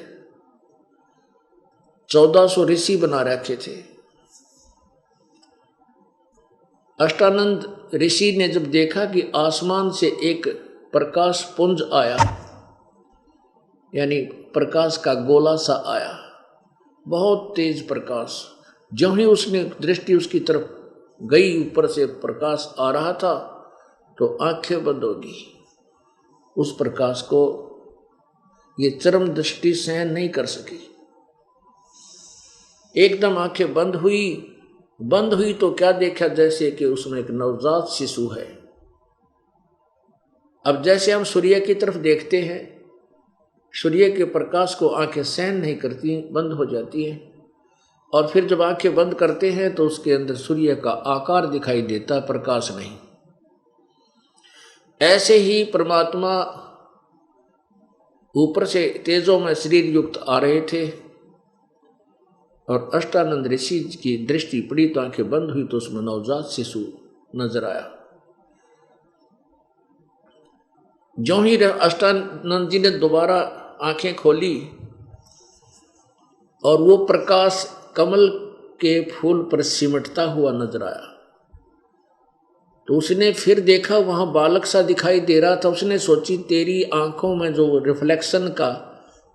1400 ऋषि बना रखे थे। अष्टानंद ऋषि ने जब देखा कि आसमान से एक प्रकाश पुंज आया, यानी प्रकाश का गोला सा आया, बहुत तेज प्रकाश, ज्यों ही उसने दृष्टि उसकी तरफ गई, ऊपर से प्रकाश आ रहा था, तो आंखें बंद होगी। उस प्रकाश को ये चरम दृष्टि सहन नहीं कर सकी। एकदम आंखें बंद हुई तो क्या देखा, जैसे कि उसमें एक नवजात शिशु है, अब जैसे हम सूर्य की तरफ देखते हैं, सूर्य के प्रकाश को आंखें सहन नहीं करती, बंद हो जाती हैं, और फिर जब आंखें बंद करते हैं तो उसके अंदर सूर्य का आकार दिखाई देता, प्रकाश नहीं। ऐसे ही परमात्मा ऊपर से तेजों में शरीर युक्त आ रहे थे और अष्टानंद ऋषि की दृष्टि पड़ी तो आंखें बंद हुई तो उसमें नवजात शिशु नजर आया। जो ही अष्टानंद जी ने दोबारा आंखें खोली और वो प्रकाश कमल के फूल पर सिमटता हुआ नजर आया, तो उसने फिर देखा वहां बालक सा दिखाई दे रहा था। उसने सोची तेरी आंखों में जो रिफ्लेक्शन का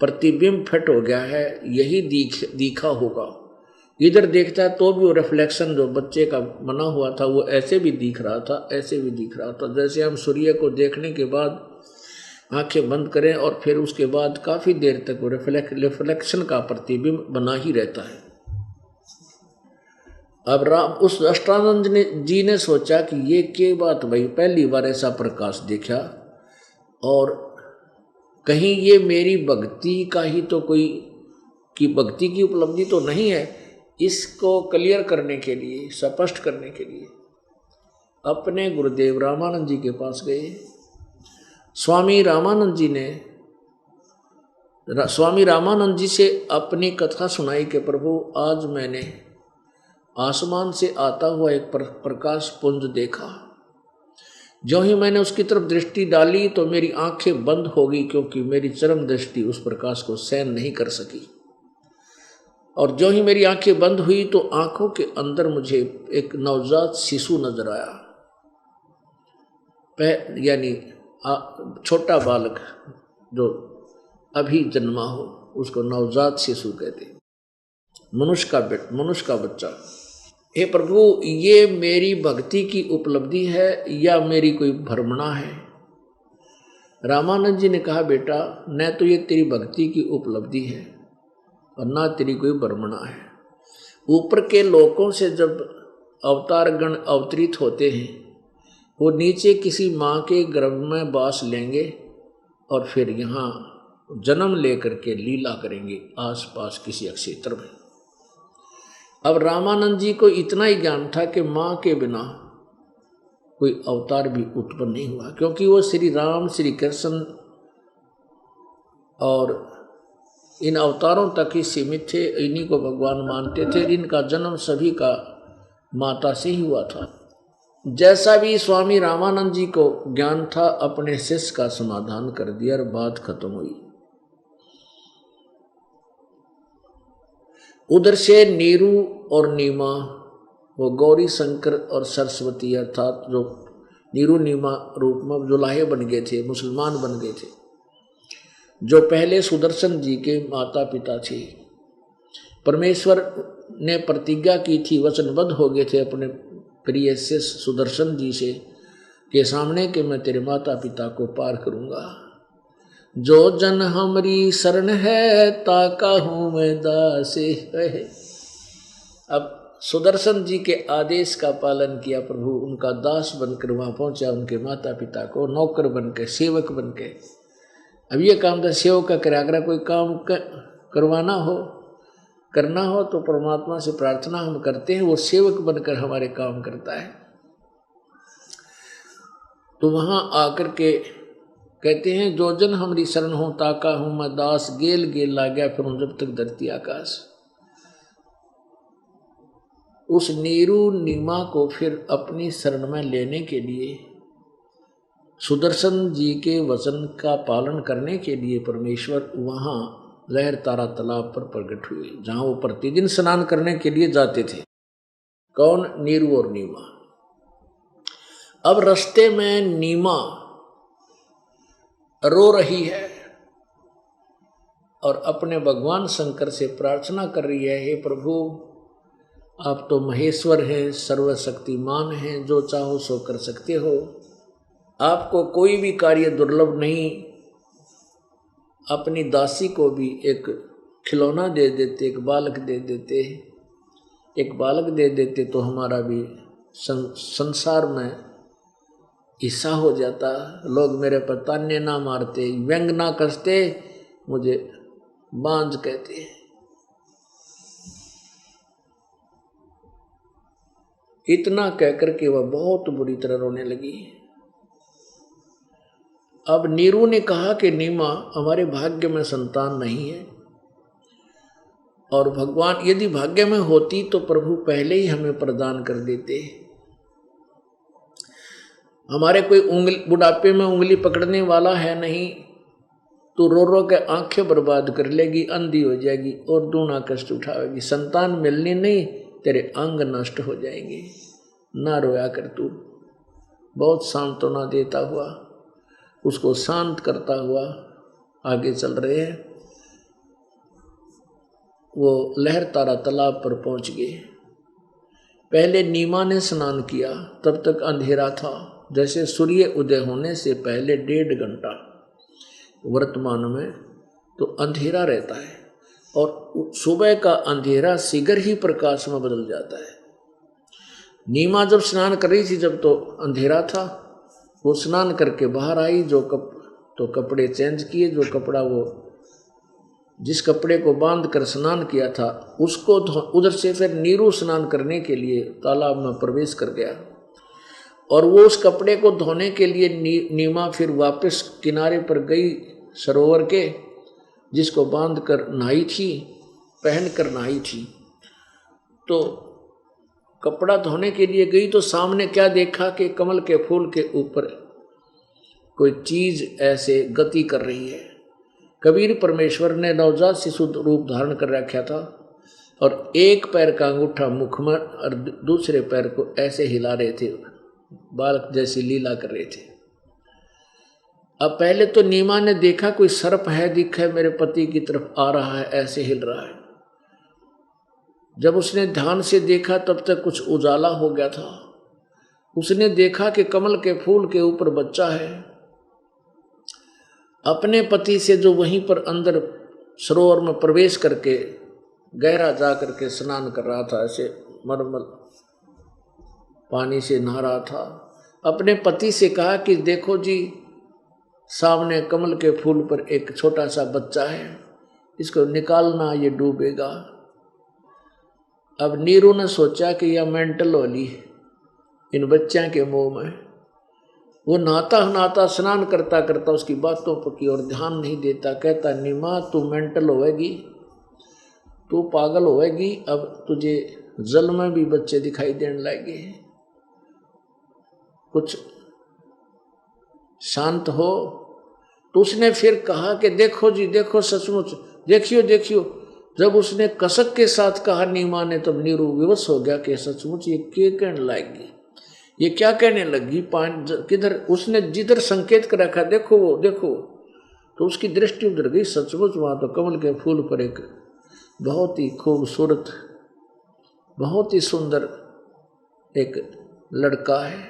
प्रतिबिंब फिट हो गया है यही दिखा होगा। इधर देखता है तो भी वो रिफ्लेक्शन जो बच्चे का बना हुआ था वो ऐसे भी दिख रहा था, ऐसे भी दिख रहा था। जैसे हम सूर्य को देखने के बाद आंखें बंद करें और फिर उसके बाद काफी देर तक वो रिफ्लेक्शन का प्रतिबिंब बना ही रहता है। अब उस अष्टानंद जी ने सोचा कि ये क्या बात भाई, पहली बार ऐसा प्रकाश देखा और कहीं ये मेरी भक्ति का ही तो कोई की भक्ति की उपलब्धि तो नहीं है। इसको क्लियर करने के लिए, स्पष्ट करने के लिए अपने गुरुदेव रामानंद जी के पास गए। स्वामी रामानंद जी से अपनी कथा सुनाई कि प्रभु आज मैंने आसमान से आता हुआ एक प्रकाश पुंज देखा। जो ही मैंने उसकी तरफ दृष्टि डाली तो मेरी आंखें बंद हो गई, क्योंकि मेरी चरम दृष्टि उस प्रकाश को सहन नहीं कर सकी। और जो ही मेरी आंखें बंद हुई तो आंखों के अंदर मुझे एक नवजात शिशु नजर आया, यानी छोटा बालक जो अभी जन्मा हो उसको नवजात शिशु कहते, मनुष्य का बच्चा। हे प्रभु, ये मेरी भक्ति की उपलब्धि है या मेरी कोई भ्रमणा है? रामानंद जी ने कहा बेटा, न तो ये तेरी भक्ति की उपलब्धि है और ना तेरी कोई भ्रमणा है। ऊपर के लोकों से जब अवतार गण अवतरित होते हैं वो नीचे किसी माँ के गर्भ में बास लेंगे और फिर यहाँ जन्म लेकर के लीला करेंगे आसपास किसी क्षेत्र में। अब रामानंद जी को इतना ही ज्ञान था कि माँ के बिना कोई अवतार भी उत्पन्न नहीं हुआ, क्योंकि वो श्री राम, श्री कृष्ण और इन अवतारों तक ही सीमित थे, इन्हीं को भगवान मानते थे। इनका जन्म सभी का माता से ही हुआ था। जैसा भी स्वामी रामानंद जी को ज्ञान था अपने शिष्य का समाधान कर दिया और बात खत्म हुई। उधर से नीरू और नीमा, वो गौरी शंकर और सरस्वती अर्थात जो नीरू नीमा रूप में जुलाहे बन गए थे, मुसलमान बन गए थे, जो पहले सुदर्शन जी के माता पिता थे। परमेश्वर ने प्रतिज्ञा की थी, वचनबद्ध हो गए थे अपने प्रिय शिष्य सुदर्शन जी से के सामने कि मैं तेरे माता पिता को पार करूंगा। जो जन हमरी शरण है ताका हूँ मैं दासे है। अब सुदर्शन जी के आदेश का पालन किया प्रभु, उनका दास बनकर वहां पहुंचा, उनके माता पिता को नौकर बनकर, सेवक बनकर। अब ये काम था सेवक का करे। अगर कोई काम करवाना हो, करना हो तो परमात्मा से प्रार्थना हम करते हैं, वो सेवक बनकर हमारे काम करता है। तो वहां आकर के कहते हैं जो जन हमारी शरण हो ताका हूं मैं दास, गेल गेल ला गया फिर जब तक धरती आकाश। उस नीरू नीमा को फिर अपनी शरण में लेने के लिए, सुदर्शन जी के वचन का पालन करने के लिए परमेश्वर वहां लहर तारा तालाब पर प्रकट हुए, जहां वो प्रतिदिन स्नान करने के लिए जाते थे। कौन? नीरू और नीमा। अब रास्ते में नीमा रो रही है और अपने भगवान शंकर से प्रार्थना कर रही है, हे प्रभु आप तो महेश्वर हैं, सर्वशक्तिमान हैं, जो चाहो सो कर सकते हो, आपको कोई भी कार्य दुर्लभ नहीं। अपनी दासी को भी एक खिलौना दे देते, एक बालक दे देते, एक बालक दे देते तो हमारा भी संसार में ईसा हो जाता, लोग मेरे पर ताने ना मारते, व्यंग ना कसते, मुझे बांझ कहते। इतना कहकर के वह बहुत बुरी तरह रोने लगी। अब नीरू ने कहा कि नीमा, हमारे भाग्य में संतान नहीं है, और भगवान यदि भाग्य में होती तो प्रभु पहले ही हमें प्रदान कर देते। हमारे कोई उंगली, बुढ़ापे में उंगली पकड़ने वाला है नहीं, तो रो रो के आंखें बर्बाद कर लेगी, अंधी हो जाएगी और दूना कष्ट उठाएगी। संतान मिलनी नहीं, तेरे अंग नष्ट हो जाएंगे, ना रोया कर तू। बहुत सांत्वना देता हुआ, उसको शांत करता हुआ आगे चल रहे हैं। वो लहर तारा तालाब पर पहुंच गए। पहले नीमा ने स्नान किया, तब तक अंधेरा था, जैसे सूर्य उदय होने से पहले 1.5 घंटा वर्तमान में तो अंधेरा रहता है, और सुबह का अंधेरा शीघ्र ही प्रकाश में बदल जाता है। नीमा जब स्नान कर रही थी, जब तो अंधेरा था, वो स्नान करके बाहर आई, तो कपड़े चेंज किए, जो कपड़ा वो जिस कपड़े को बांध कर स्नान किया था उसको उधर से फिर नीरू स्नान करने के लिए तालाब में प्रवेश कर गया, और वो उस कपड़े को धोने के लिए नीमा फिर वापस किनारे पर गई सरोवर के, जिसको बांध कर नहाई थी, पहन कर नहाई थी। तो कपड़ा धोने के लिए गई तो सामने क्या देखा कि कमल के फूल के ऊपर कोई चीज ऐसे गति कर रही है। कबीर परमेश्वर ने नवजात शिशु रूप धारण कर रखा था, और एक पैर का अंगूठा मुख में और दूसरे पैर को ऐसे हिला रहे थे, बालक जैसी लीला कर रहे थे। अब पहले तो नीमा ने देखा कोई सर्प है, दिखा है, मेरे पति की तरफ आ रहा है, ऐसे हिल रहा है। जब उसने ध्यान से देखा तब तक कुछ उजाला हो गया था। उसने देखा कि कमल के फूल के ऊपर बच्चा है, अपने पति से जो वहीं पर अंदर सरोवर में प्रवेश करके गहरा जा करके स्नान कर रहा था, ऐसे मलमल पानी से नहा रहा था। अपने पति से कहा कि देखो जी, सामने कमल के फूल पर एक छोटा सा बच्चा है, इसको निकालना, ये डूबेगा। अब नीरू ने सोचा कि यह मेंटल होली इन बच्चों के मुंह में। वो नहाता नहाता स्नान करता करता उसकी बातों पर की और ध्यान नहीं देता। कहता, नीमा तू मेंटल होएगी, तू पागल होएगी, अब तुझे जल में भी बच्चे दिखाई देने लगे, कुछ शांत हो। तो उसने फिर कहा कि देखो जी देखो, सचमुच देखियो देखियो। जब उसने कसक के साथ कहा नीमा ने, तब नीरू विवश हो गया कि सचमुच ये क्या कहने लगी, ये क्या कहने लगी, किधर उसने जिधर संकेत कर रखा, देखो वो देखो, तो उसकी दृष्टि उधर गई। सचमुच वहां तो कमल के फूल पर एक बहुत ही खूबसूरत, बहुत ही सुंदर एक लड़का है।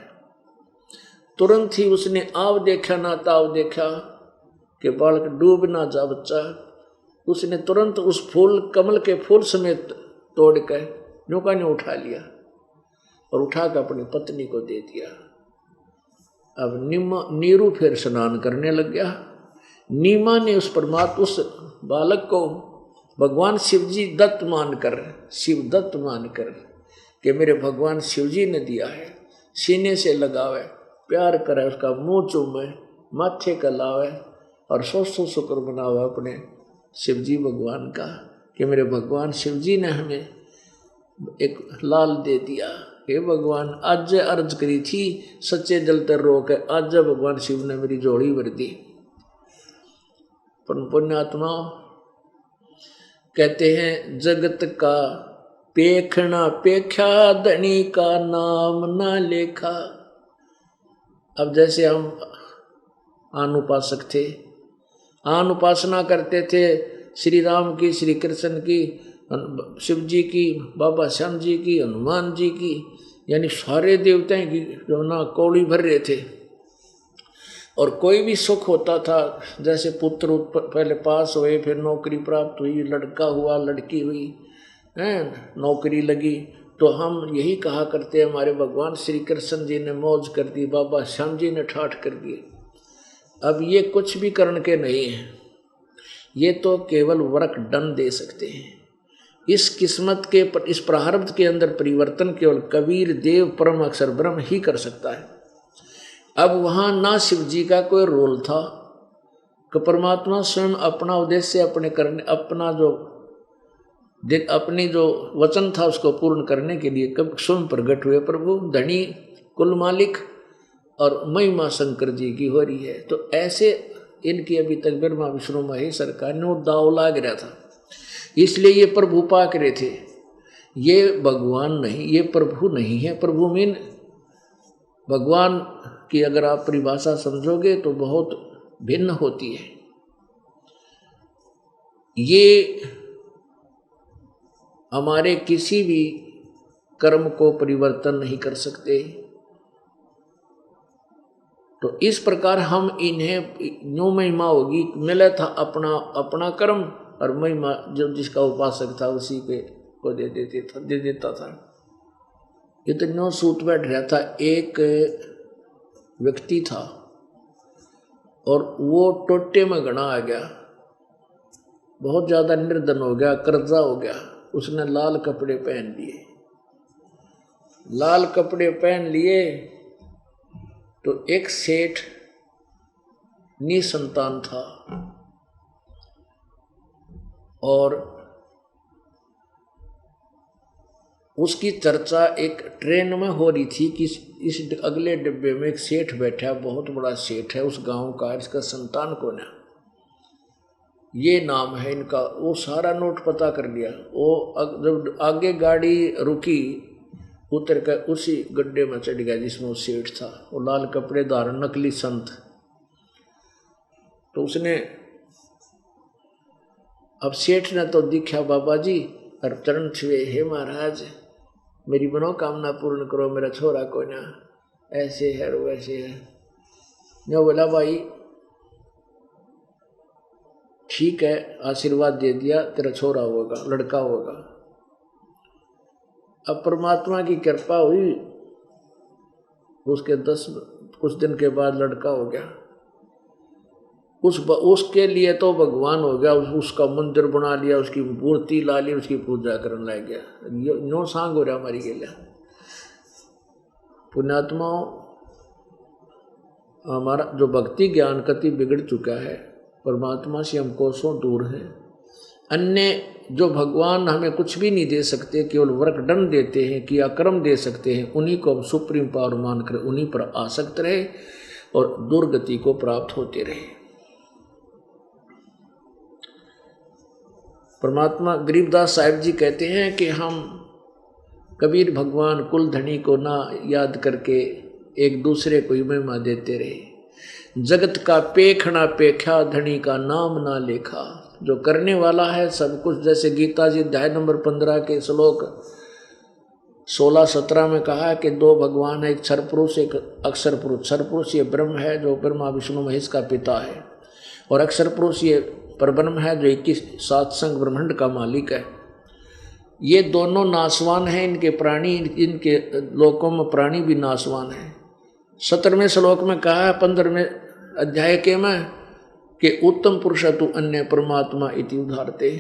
तुरंत ही उसने आव देखा ना ताव देखा कि बालक डूब ना जा बच्चा। उसने तुरंत उस फूल, कमल के फूल समेत तोड़ कर न्योका ने उठा लिया और उठाकर अपनी पत्नी को दे दिया। अब नीरू फिर स्नान करने लग गया। नीमा ने उस बालक को भगवान शिवजी दत्त मानकर, शिव दत्त मानकर कि मेरे भगवान शिवजी ने दिया है, सीने से लगावे, प्यार करे, उसका मुंह चूमे, माथे का लावे और सौ शुक्र मनावे अपने शिवजी भगवान का कि मेरे भगवान शिवजी ने हमें एक लाल दे दिया। हे भगवान, आज अर्ज करी थी सच्चे दिल तर रोक, आज भगवान शिव ने मेरी जोड़ी भर दी। पुण्यात्मा कहते हैं, जगत का पेखना पेख्या, धनी का नाम ना लेखा। अब जैसे हम अनुपासक थे, आन उपासना करते थे श्री राम की, श्री कृष्ण की, शिव जी की, बाबा श्याम जी की, हनुमान जी की, यानी सारे देवताओं की जो ना कौड़ी भर रहे थे। और कोई भी सुख होता था, जैसे पुत्र पहले पास हुए, फिर नौकरी प्राप्त हुई, लड़का हुआ, लड़की हुई, नौकरी लगी, तो हम यही कहा करते हैं, हमारे भगवान श्री कृष्ण जी ने मौज कर दी, बाबा श्याम जी ने ठाठ कर दिए। अब ये कुछ भी करने के नहीं है, ये तो केवल वर्क डन दे सकते हैं। इस किस्मत के इस प्रारब्ध के अंदर परिवर्तन केवल कबीर देव परम अक्षर ब्रह्म ही कर सकता है। अब वहाँ ना शिव जी का कोई रोल था कि परमात्मा स्वयं अपना उद्देश्य अपने करने, अपनी जो वचन था उसको पूर्ण करने के लिए कब स्वयं प्रकट हुए। प्रभु धनी कुल मालिक और महिमा शंकर जी की हो रही है। तो ऐसे इनकी अभी तक ब्रह्मा विष्णु महेश सरकार ने दाव लाग रहा था, इसलिए ये प्रभु पाक रहे थे। ये भगवान नहीं, ये प्रभु नहीं है। प्रभु मीन भगवान की अगर आप परिभाषा समझोगे तो बहुत भिन्न होती है। ये हमारे किसी भी कर्म को परिवर्तन नहीं कर सकते। तो इस प्रकार हम इन्हें न्यू महिमा होगी, मिला था अपना कर्म और महिमा जो जिसका उपासक था उसी को दे देता था। इतना सूत बैठ रहा था। एक व्यक्ति था और वो टोटे में गणा आ गया, बहुत ज़्यादा निर्धन हो गया, कर्जा हो गया। उसने लाल कपड़े पहन लिए। लाल कपड़े पहन लिए तो एक सेठ निसंतान था और उसकी चर्चा एक ट्रेन में हो रही थी कि इस अगले डिब्बे में एक सेठ बैठा, बहुत बड़ा सेठ है उस गांव का, इसका संतान कौन है, ये नाम है इनका। वो सारा नोट पता कर लिया। वो जब आगे गाड़ी रुकी उतर कर उसी गड्ढे में चढ़ गया जिसमें वो सेठ था। वो लाल कपड़े धारण नकली संत। तो उसने अब सेठ ने तो दिखा बाबा जी और चरण छुए, हे महाराज मेरी मनोकामना पूर्ण करो, मेरा छोरा को ना ऐसे है वैसे है। मैं बोला भाई ठीक है, आशीर्वाद दे दिया, तेरा छोरा होगा, लड़का होगा। अब परमात्मा की कृपा हुई, उसके कुछ दिन के बाद लड़का हो गया। उसके लिए तो भगवान हो गया, उसका मंदिर बना लिया, उसकी मूर्ति ला ली, उसकी पूजा करने लग गया। नो सांग हो रहा हमारी के लिए। पुण्यात्माओं, हमारा जो भक्ति ज्ञान कति बिगड़ चुका है, परमात्मा से हम कोसों दूर हैं। अन्य जो भगवान हमें कुछ भी नहीं दे सकते, केवल वर्क डन देते हैं, किया कर्म दे सकते हैं, उन्हीं को हम सुप्रीम पावर मानकर उन्हीं पर आसक्त रहे और दुर्गति को प्राप्त होते रहे। परमात्मा गरीबदास साहिब जी कहते हैं कि हम कबीर भगवान कुलधनी को ना याद करके एक दूसरे को महिमा देते रहे। जगत का पेखना पेखा, धनी का नाम ना लेखा। जो करने वाला है सब कुछ, जैसे गीता जी अध्याय नंबर 15 के श्लोक 16-17 में कहा है कि दो भगवान है, एक क्षर पुरुष एक अक्षर पुरुष। क्षर पुरुष ये ब्रह्म है जो ब्रह्मा विष्णु महेश का पिता है, और अक्षर पुरुष ये परब्रह्म है जो 21 सातसंग ब्रह्मांड का मालिक है। ये दोनों नासवान हैं, इनके प्राणी, इनके लोकों में प्राणी भी नासवान है। 17वें श्लोक में कहा है 15वें अध्याय के में कि उत्तम पुरुष तु अन्य परमात्मा इति उदाहरते,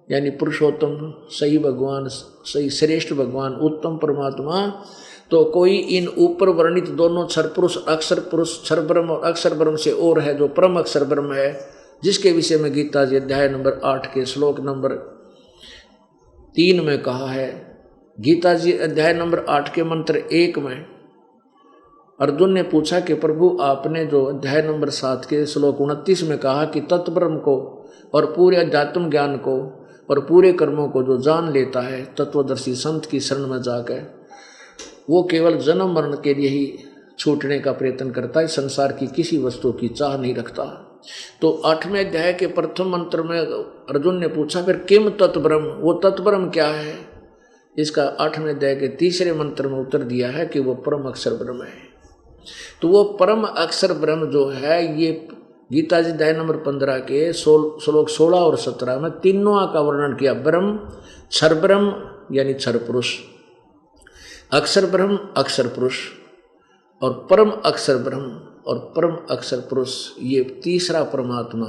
यानी पुरुषोत्तम सही भगवान, सही श्रेष्ठ भगवान, उत्तम परमात्मा। तो कोई इन ऊपर वर्णित दोनों क्षर पुरुष अक्षर पुरुष, क्षर ब्रह्म और अक्षर ब्रह्म से और है जो परम अक्षर ब्रह्म है, जिसके विषय में गीता जी अध्याय नंबर 8 के श्लोक नंबर 3 में कहा है। गीता जी अध्याय नंबर 8 के मंत्र 1 में अर्जुन ने पूछा कि प्रभु आपने जो अध्याय नंबर 7 के श्लोक 29 में कहा कि तत्ब्रह्म को और पूरे अध्यात्म ज्ञान को और पूरे कर्मों को जो जान लेता है तत्वदर्शी संत की शरण में जाकर, वो केवल जन्म मरण के लिए ही छूटने का प्रयत्न करता है, संसार की किसी वस्तु की चाह नहीं रखता। तो 8वें अध्याय के प्रथम मंत्र में अर्जुन ने पूछा फिर किम तत्ब्रह्म, वो तत्ब्रह्म क्या है? इसका 8वें अध्याय के 3रे मंत्र में उत्तर दिया है कि वो परम अक्षर ब्रह्म है। तो वो परम अक्षर ब्रह्म जो है, ये गीता जी अध्याय नंबर 15 के श्लोक 16 और 17 में तीनों का वर्णन किया। ब्रह्म, क्षर ब्रह्म यानी क्षर पुरुष, अक्षर ब्रह्म, अक्षर पुरुष और परम अक्षर ब्रह्म और परम अक्षर पुरुष, ये तीसरा परमात्मा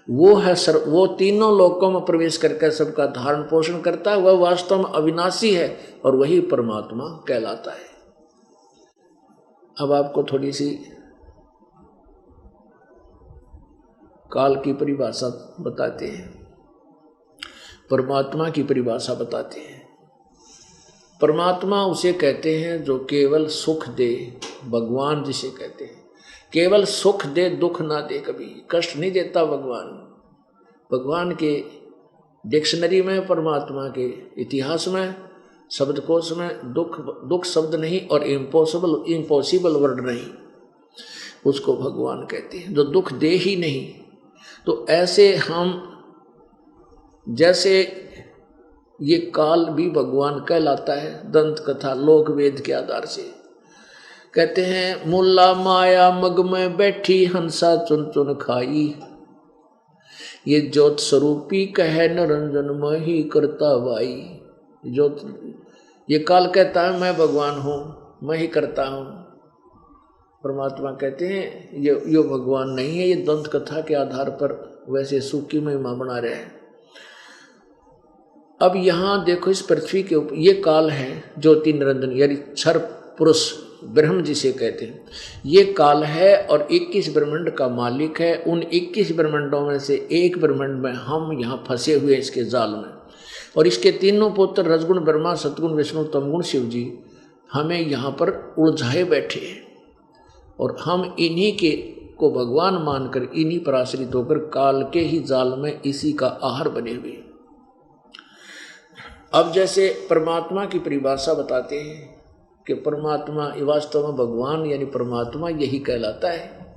वो है वो तीनों लोकों में प्रवेश करके सबका धारण पोषण करता है। वह वास्तव में अविनाशी है और वही परमात्मा कहलाता है। अब आपको थोड़ी सी काल की परिभाषा बताते हैं, परमात्मा की परिभाषा बताते हैं। परमात्मा उसे कहते हैं जो केवल सुख दे, भगवान जिसे कहते हैं केवल सुख दे, दुख ना दे, कभी कष्ट नहीं देता भगवान। भगवान के डिक्शनरी में, परमात्मा के इतिहास में, शब्दकोश में दुख शब्द नहीं और इम्पॉसिबल वर्ड नहीं, उसको भगवान कहते हैं जो दुख दे ही नहीं। तो ऐसे हम जैसे ये काल भी भगवान कहलाता है। दंत कथा लोक वेद के आधार से कहते हैं, मुल्ला माया मग में बैठी हंसा चुन चुन खाई, ये ज्योत स्वरूपी कहे निरंजन में ही करता वाई। ज्योत, ये काल कहता है मैं भगवान हूँ, मैं ही करता हूँ। परमात्मा कहते हैं ये भगवान नहीं है, ये दंत कथा के आधार पर वैसे सूखी महिमा बना रहे हैं। अब यहाँ देखो, इस पृथ्वी के ऊपर ये काल है ज्योति निरंजन, यानी क्षर पुरुष ब्रह्म जिसे कहते हैं, ये काल है और 21 ब्रह्मांड का मालिक है। उन 21 ब्रह्मांडों में से एक ब्रह्मांड में हम यहाँ फंसे हुए इसके जाल में, और इसके तीनों पुत्र रजगुण ब्रह्मा, सतगुण विष्णु, तमगुण शिव जी हमें यहाँ पर उलझाए बैठे हैं, और हम इन्हीं के को भगवान मानकर, इन्हीं पर आश्रित होकर काल के ही जाल में इसी का आहार बने हुए। अब जैसे परमात्मा की परिभाषा बताते हैं कि परमात्मा वास्तव में भगवान यानी परमात्मा यही कहलाता है।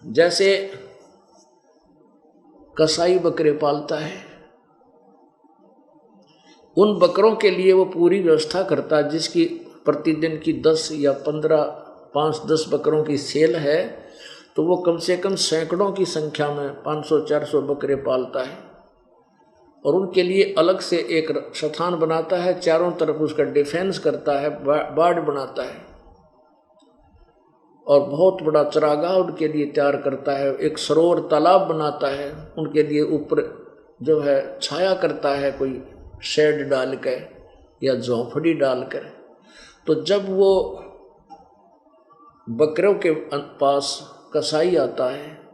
जैसे कसाई बकरे पालता है, उन बकरों के लिए वो पूरी व्यवस्था करता है, जिसकी प्रतिदिन की 10 या 15, 5-10 बकरों की सेल है, तो वो कम से कम सैकड़ों की संख्या में 500-400 बकरे पालता है, और उनके लिए अलग से एक स्थान बनाता है, चारों तरफ उसका डिफेंस करता है, बाड़ बनाता है, और बहुत बड़ा चरागाह उनके लिए तैयार करता है, एक सरोवर तालाब बनाता है उनके लिए, ऊपर जो है छाया करता है, कोई शेड डाल कर या झोंपड़ी डालकर। तो जब वो बकरों के पास कसाई आता है,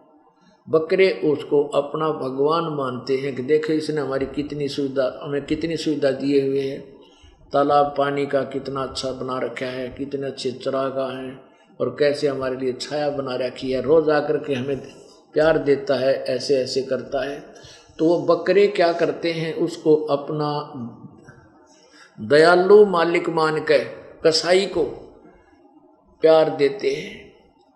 बकरे उसको अपना भगवान मानते हैं कि देखो इसने हमारी कितनी सुविधा, हमें कितनी सुविधा दिए हुए है, तालाब पानी का कितना अच्छा बना रखा है, कितने अच्छे चरागाह हैं, और कैसे हमारे लिए छाया बना रखी है, रोज आकर के हमें प्यार देता है, ऐसे ऐसे करता है। तो वो बकरे क्या करते हैं, उसको अपना दयालु मालिक मान कर कसाई को प्यार देते हैं,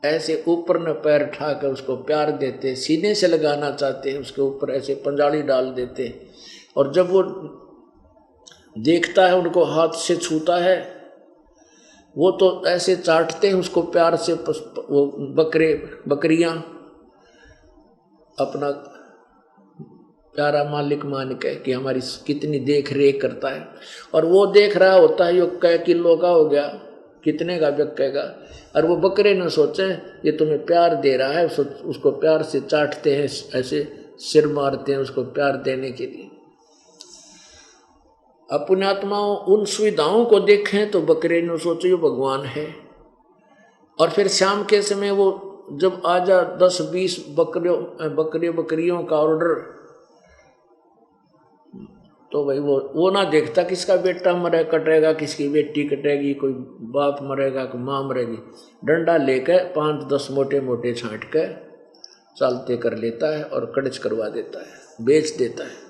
ऐसे ऊपर न पैर उठाकर उसको प्यार देते, सीने से लगाना चाहते हैं, उसके ऊपर ऐसे पंजाली डाल देते, और जब वो देखता है उनको हाथ से छूता है, वो तो ऐसे चाटते हैं उसको प्यार से, वो बकरियां अपना प्यारा मालिक मान के कि हमारी कितनी देख रेख करता है। और वो देख रहा होता है, ये कै किलो का हो गया, कितने का बिकेगा, और वो बकरे न सोचें ये तुम्हें प्यार दे रहा है, उसको प्यार से चाटते हैं, ऐसे सिर मारते हैं उसको प्यार देने के लिए। अपने आत्माओं उन सुविधाओं को देखें तो बकरे न सोचे ये भगवान है, और फिर शाम के समय वो जब आ जा 10-20 बकरियों का ऑर्डर, तो भाई वो ना देखता किसका बेटा मरे कटेगा, किसकी बेटी कटेगी, कोई बाप मरेगा, कोई माँ मरेगी, डंडा लेकर 5-10 मोटे मोटे छांट कर चालते कर लेता है और कड़च करवा देता है, बेच देता है।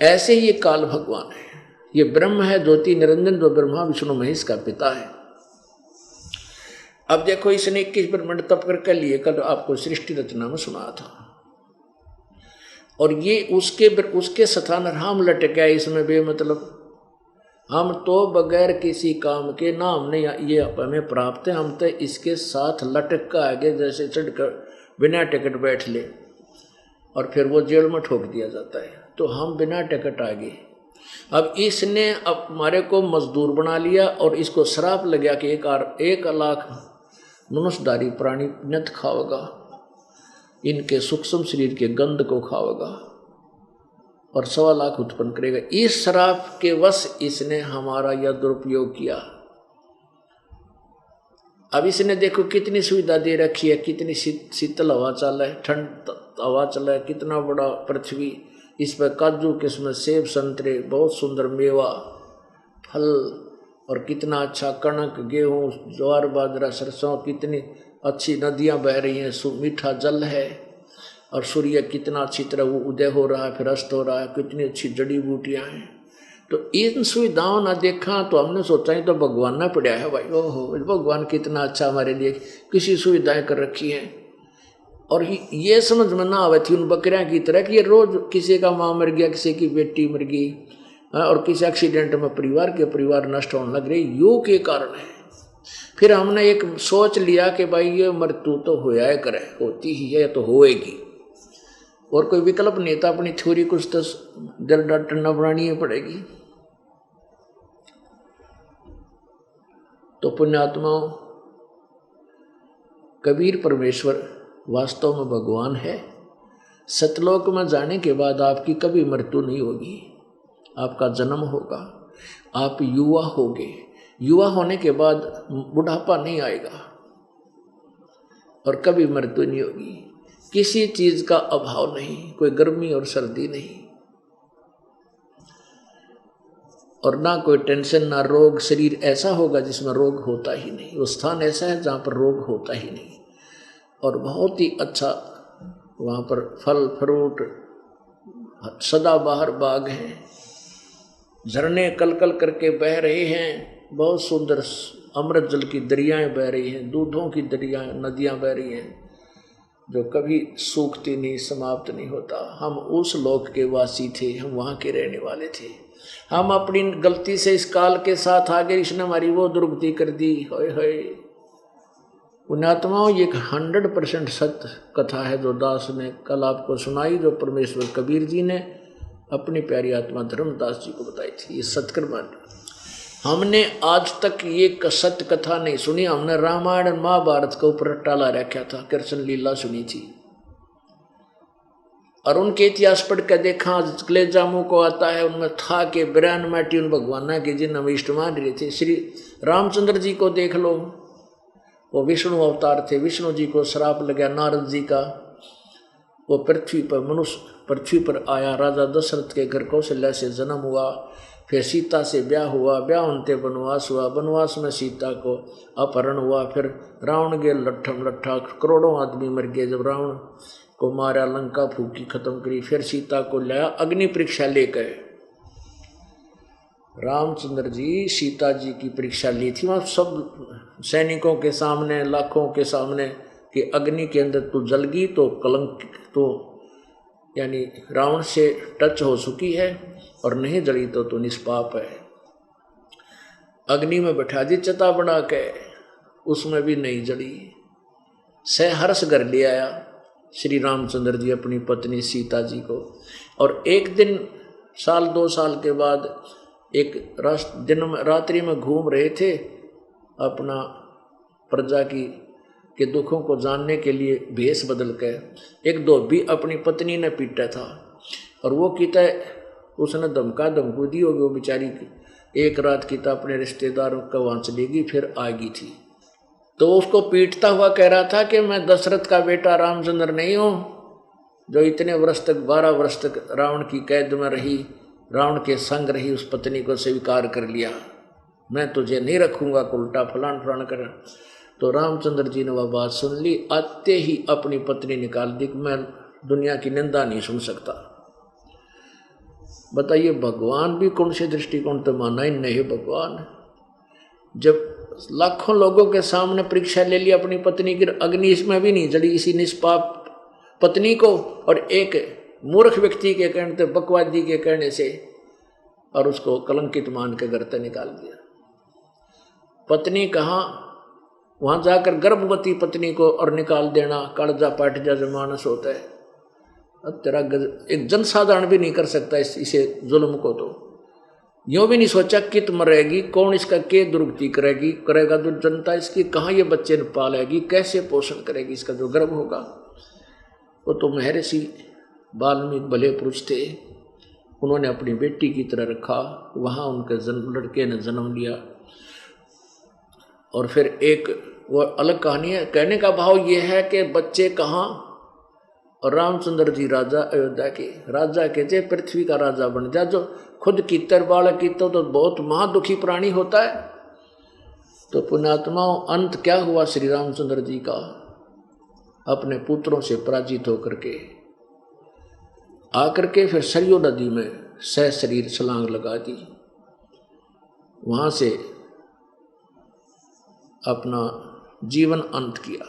ऐसे ही ये काल भगवान है, ये ब्रह्म है ज्योति निरंजन, जो ब्रह्मा विष्णु महेश का पिता है। अब देखो इसने 21 ब्रह्मांड तप करके लिए, कल आपको सृष्टि रचना में सुना था, और ये उसके स्थान हम लटक गया इसमें बेमतलब। हम तो बगैर किसी काम के ना हमने ये हमें प्राप्त है, हम तो इसके साथ लटक कर आगे जैसे चढ़कर बिना टिकट बैठ ले और फिर वो जेल में ठोक दिया जाता है, तो हम बिना टिकट आगे। अब इसने अब हमारे को मजदूर बना लिया और इसको श्राप लग गया कि 1 लाख मनुष्यधारी प्राणी नत खाओगा, इनके सूक्ष्म शरीर के गंध को खाओगा और 1.25 लाख उत्पन्न करेगा। इस श्राप के वश इसने हमारा यह दुरुपयोग किया। अब इसने देखो कितनी सुविधा दे रखी है, कितनी शीतल हवा चल है, ठंड हवा चल है, कितना बड़ा पृथ्वी, इस पर काजू किस्म, सेब, संतरे, बहुत सुंदर मेवा, फल, और कितना अच्छा कणक, गेहूँ, ज्वार, बाजरा, सरसों, कितनी अच्छी नदियाँ बह रही हैं, मीठा जल है, और सूर्य कितना अच्छी तरह वो उदय हो रहा है फिर अस्त हो रहा है, कितनी अच्छी जड़ी बूटियाँ हैं। तो इन सुविधाओं ना देखा तो हमने सोचा ही तो भगवान ना पड़ा है भाई, ओहो भगवान कितना अच्छा हमारे लिए किसी सुविधाएं कर रखी हैं। और ये समझ में ना आवे थी उन बकरियां की तरह कि ये रोज किसी का माँ मर गया, किसी की बेटी मर गई, और किसी एक्सीडेंट में परिवार नष्ट होने लग रही, योग के कारण है। फिर हमने एक सोच लिया कि भाई ये मृत्यु तो होया है, करे होती ही है तो होएगी, और कोई विकल्प नहीं था। अपनी थ्योरी कुछ तो दिल डटना बनानी पड़ेगी। तो पुण्यात्माओं, कबीर परमेश्वर वास्तव में भगवान है। सतलोक में जाने के बाद आपकी कभी मृत्यु नहीं होगी, आपका जन्म होगा, आप युवा होगे, युवा होने के बाद बुढ़ापा नहीं आएगा और कभी मृत्यु नहीं होगी। किसी चीज का अभाव नहीं, कोई गर्मी और सर्दी नहीं, और ना कोई टेंशन, ना रोग। शरीर ऐसा होगा जिसमें रोग होता ही नहीं, वो स्थान ऐसा है जहाँ पर रोग होता ही नहीं, और बहुत ही अच्छा वहाँ पर फल फ्रूट, सदाबहार बाग हैं, झरने कल कल करके बह रहे हैं, बहुत सुंदर अमृत जल की दरियाएं बह रही हैं, दूधों की दरियाएं, नदियां बह रही हैं जो कभी सूखती नहीं, समाप्त नहीं होता। हम उस लोक के वासी थे, हम वहाँ के रहने वाले थे। हम अपनी गलती से इस काल के साथ आगे इसने हमारी वो दुर्गति कर दी। होय होय पुण्यात्माओं, ये 100% सत्य कथा है जो दास ने कल आपको सुनाई, जो परमेश्वर कबीर जी ने अपनी प्यारी आत्मा धर्मदास जी को बताई थी। ये सत्कर्म हमने आज तक ये सत्य कथा नहीं सुनी। हमने रामायण और महाभारत के ऊपर टाला रखा था, कृष्ण लीला सुनी थी, और उनके इतिहास पढ़ कर देखा, कलेजा मुँह को आता है, उनमें था कि बिरान माटी उन भगवाना के जिन हम इष्ट मान रहे थे। श्री रामचंद्र जी को देख लो, वो विष्णु अवतार थे, विष्णु जी को श्राप लगा नारद जी का, वो पृथ्वी पर आया, राजा दशरथ के घर कौशल्या से जन्म हुआ, फिर सीता से ब्याह हुआ, ब्याह होते वनवास हुआ, वनवास में सीता को अपहरण हुआ, फिर रावण के लट्ठम लट्ठा करोड़ों आदमी मर गए। जब रावण को मारा, लंका फूकी, खत्म करी, फिर सीता को लाया, अग्नि परीक्षा लेकर रामचंद्र जी सीता जी की परीक्षा ली थी। वहाँ सब सैनिकों के सामने, लाखों के सामने कि अग्नि के अंदर तू जल गई तो कलंक, तो यानी रावण से टच हो चुकी है, और नहीं जली तो तू निष्पाप है। अग्नि में बैठा दी चिता बना के, उसमें भी नहीं जली। सहर्ष घर ले आया श्री रामचंद्र जी अपनी पत्नी सीता जी को, और एक दिन 2 साल के बाद एक रात्रि में घूम रहे थे, अपना प्रजा के दुखों को जानने के लिए भेष बदल कर एक धोबी अपनी पत्नी ने पीटा था, और वो कीता उसने धमकू दी होगी, वो बेचारी एक रात कीता अपने रिश्तेदारों का वहाँ चलेगी, फिर आएगी थी। तो उसको पीटता हुआ कह रहा था कि मैं दशरथ का बेटा रामचंद्र नहीं हूँ, जो इतने वर्ष तक 12 वर्ष तक रावण की कैद में रही, रावण के संग रही, उस पत्नी को स्वीकार कर लिया, मैं तुझे नहीं रखूंगा, उल्टा फलान कर। तो रामचंद्र जी ने वह बात सुन ली, आते ही अपनी पत्नी निकाल दी कि मैं दुनिया की निंदा नहीं सुन सकता। बताइए, भगवान भी कौन से दृष्टिकोण तो माना ही नहीं भगवान। जब लाखों लोगों के सामने परीक्षा ले ली अपनी पत्नी की, अग्नि इसमें भी नहीं जली, इसी निष्पाप पत्नी को, और एक मूर्ख व्यक्ति के कहने से, बकवादी के कहने से, और उसको कलंकित मान के घर से निकाल दिया। पत्नी कहाँ, वहां जाकर गर्भवती पत्नी को और निकाल देना, कालजा पाट जा जो मानस होता है। अब तेरा एक जनसाधारण भी नहीं कर सकता इसे जुल्म को। तो यूं भी नहीं सोचा कित मरेगी, कौन इसका के दुर्गति करेगा तो जनता इसकी, कहाँ ये बच्चे ने पालेगी, कैसे पोषण करेगी, इसका जो गर्भ होगा। वो तो महर्षि वाल्मीकि भले पुरुष थे, उन्होंने अपनी बेटी की तरह रखा, वहाँ उनके लड़के ने जन्म लिया। और फिर एक वो अलग कहानी है। कहने का भाव ये है कि बच्चे कहाँ, और रामचंद्र जी राजा अयोध्या के राजा कहते पृथ्वी का राजा बन जा, जो खुद कीतर बालक कीतो तो बहुत महादुखी प्राणी होता है। तो पुण्यात्माओं, अंत क्या हुआ श्री रामचंद्र जी का, अपने पुत्रों से पराजित होकर के आकर के फिर सरयू नदी में सह शरीर छलांग लगा दी, वहां से अपना जीवन अंत किया।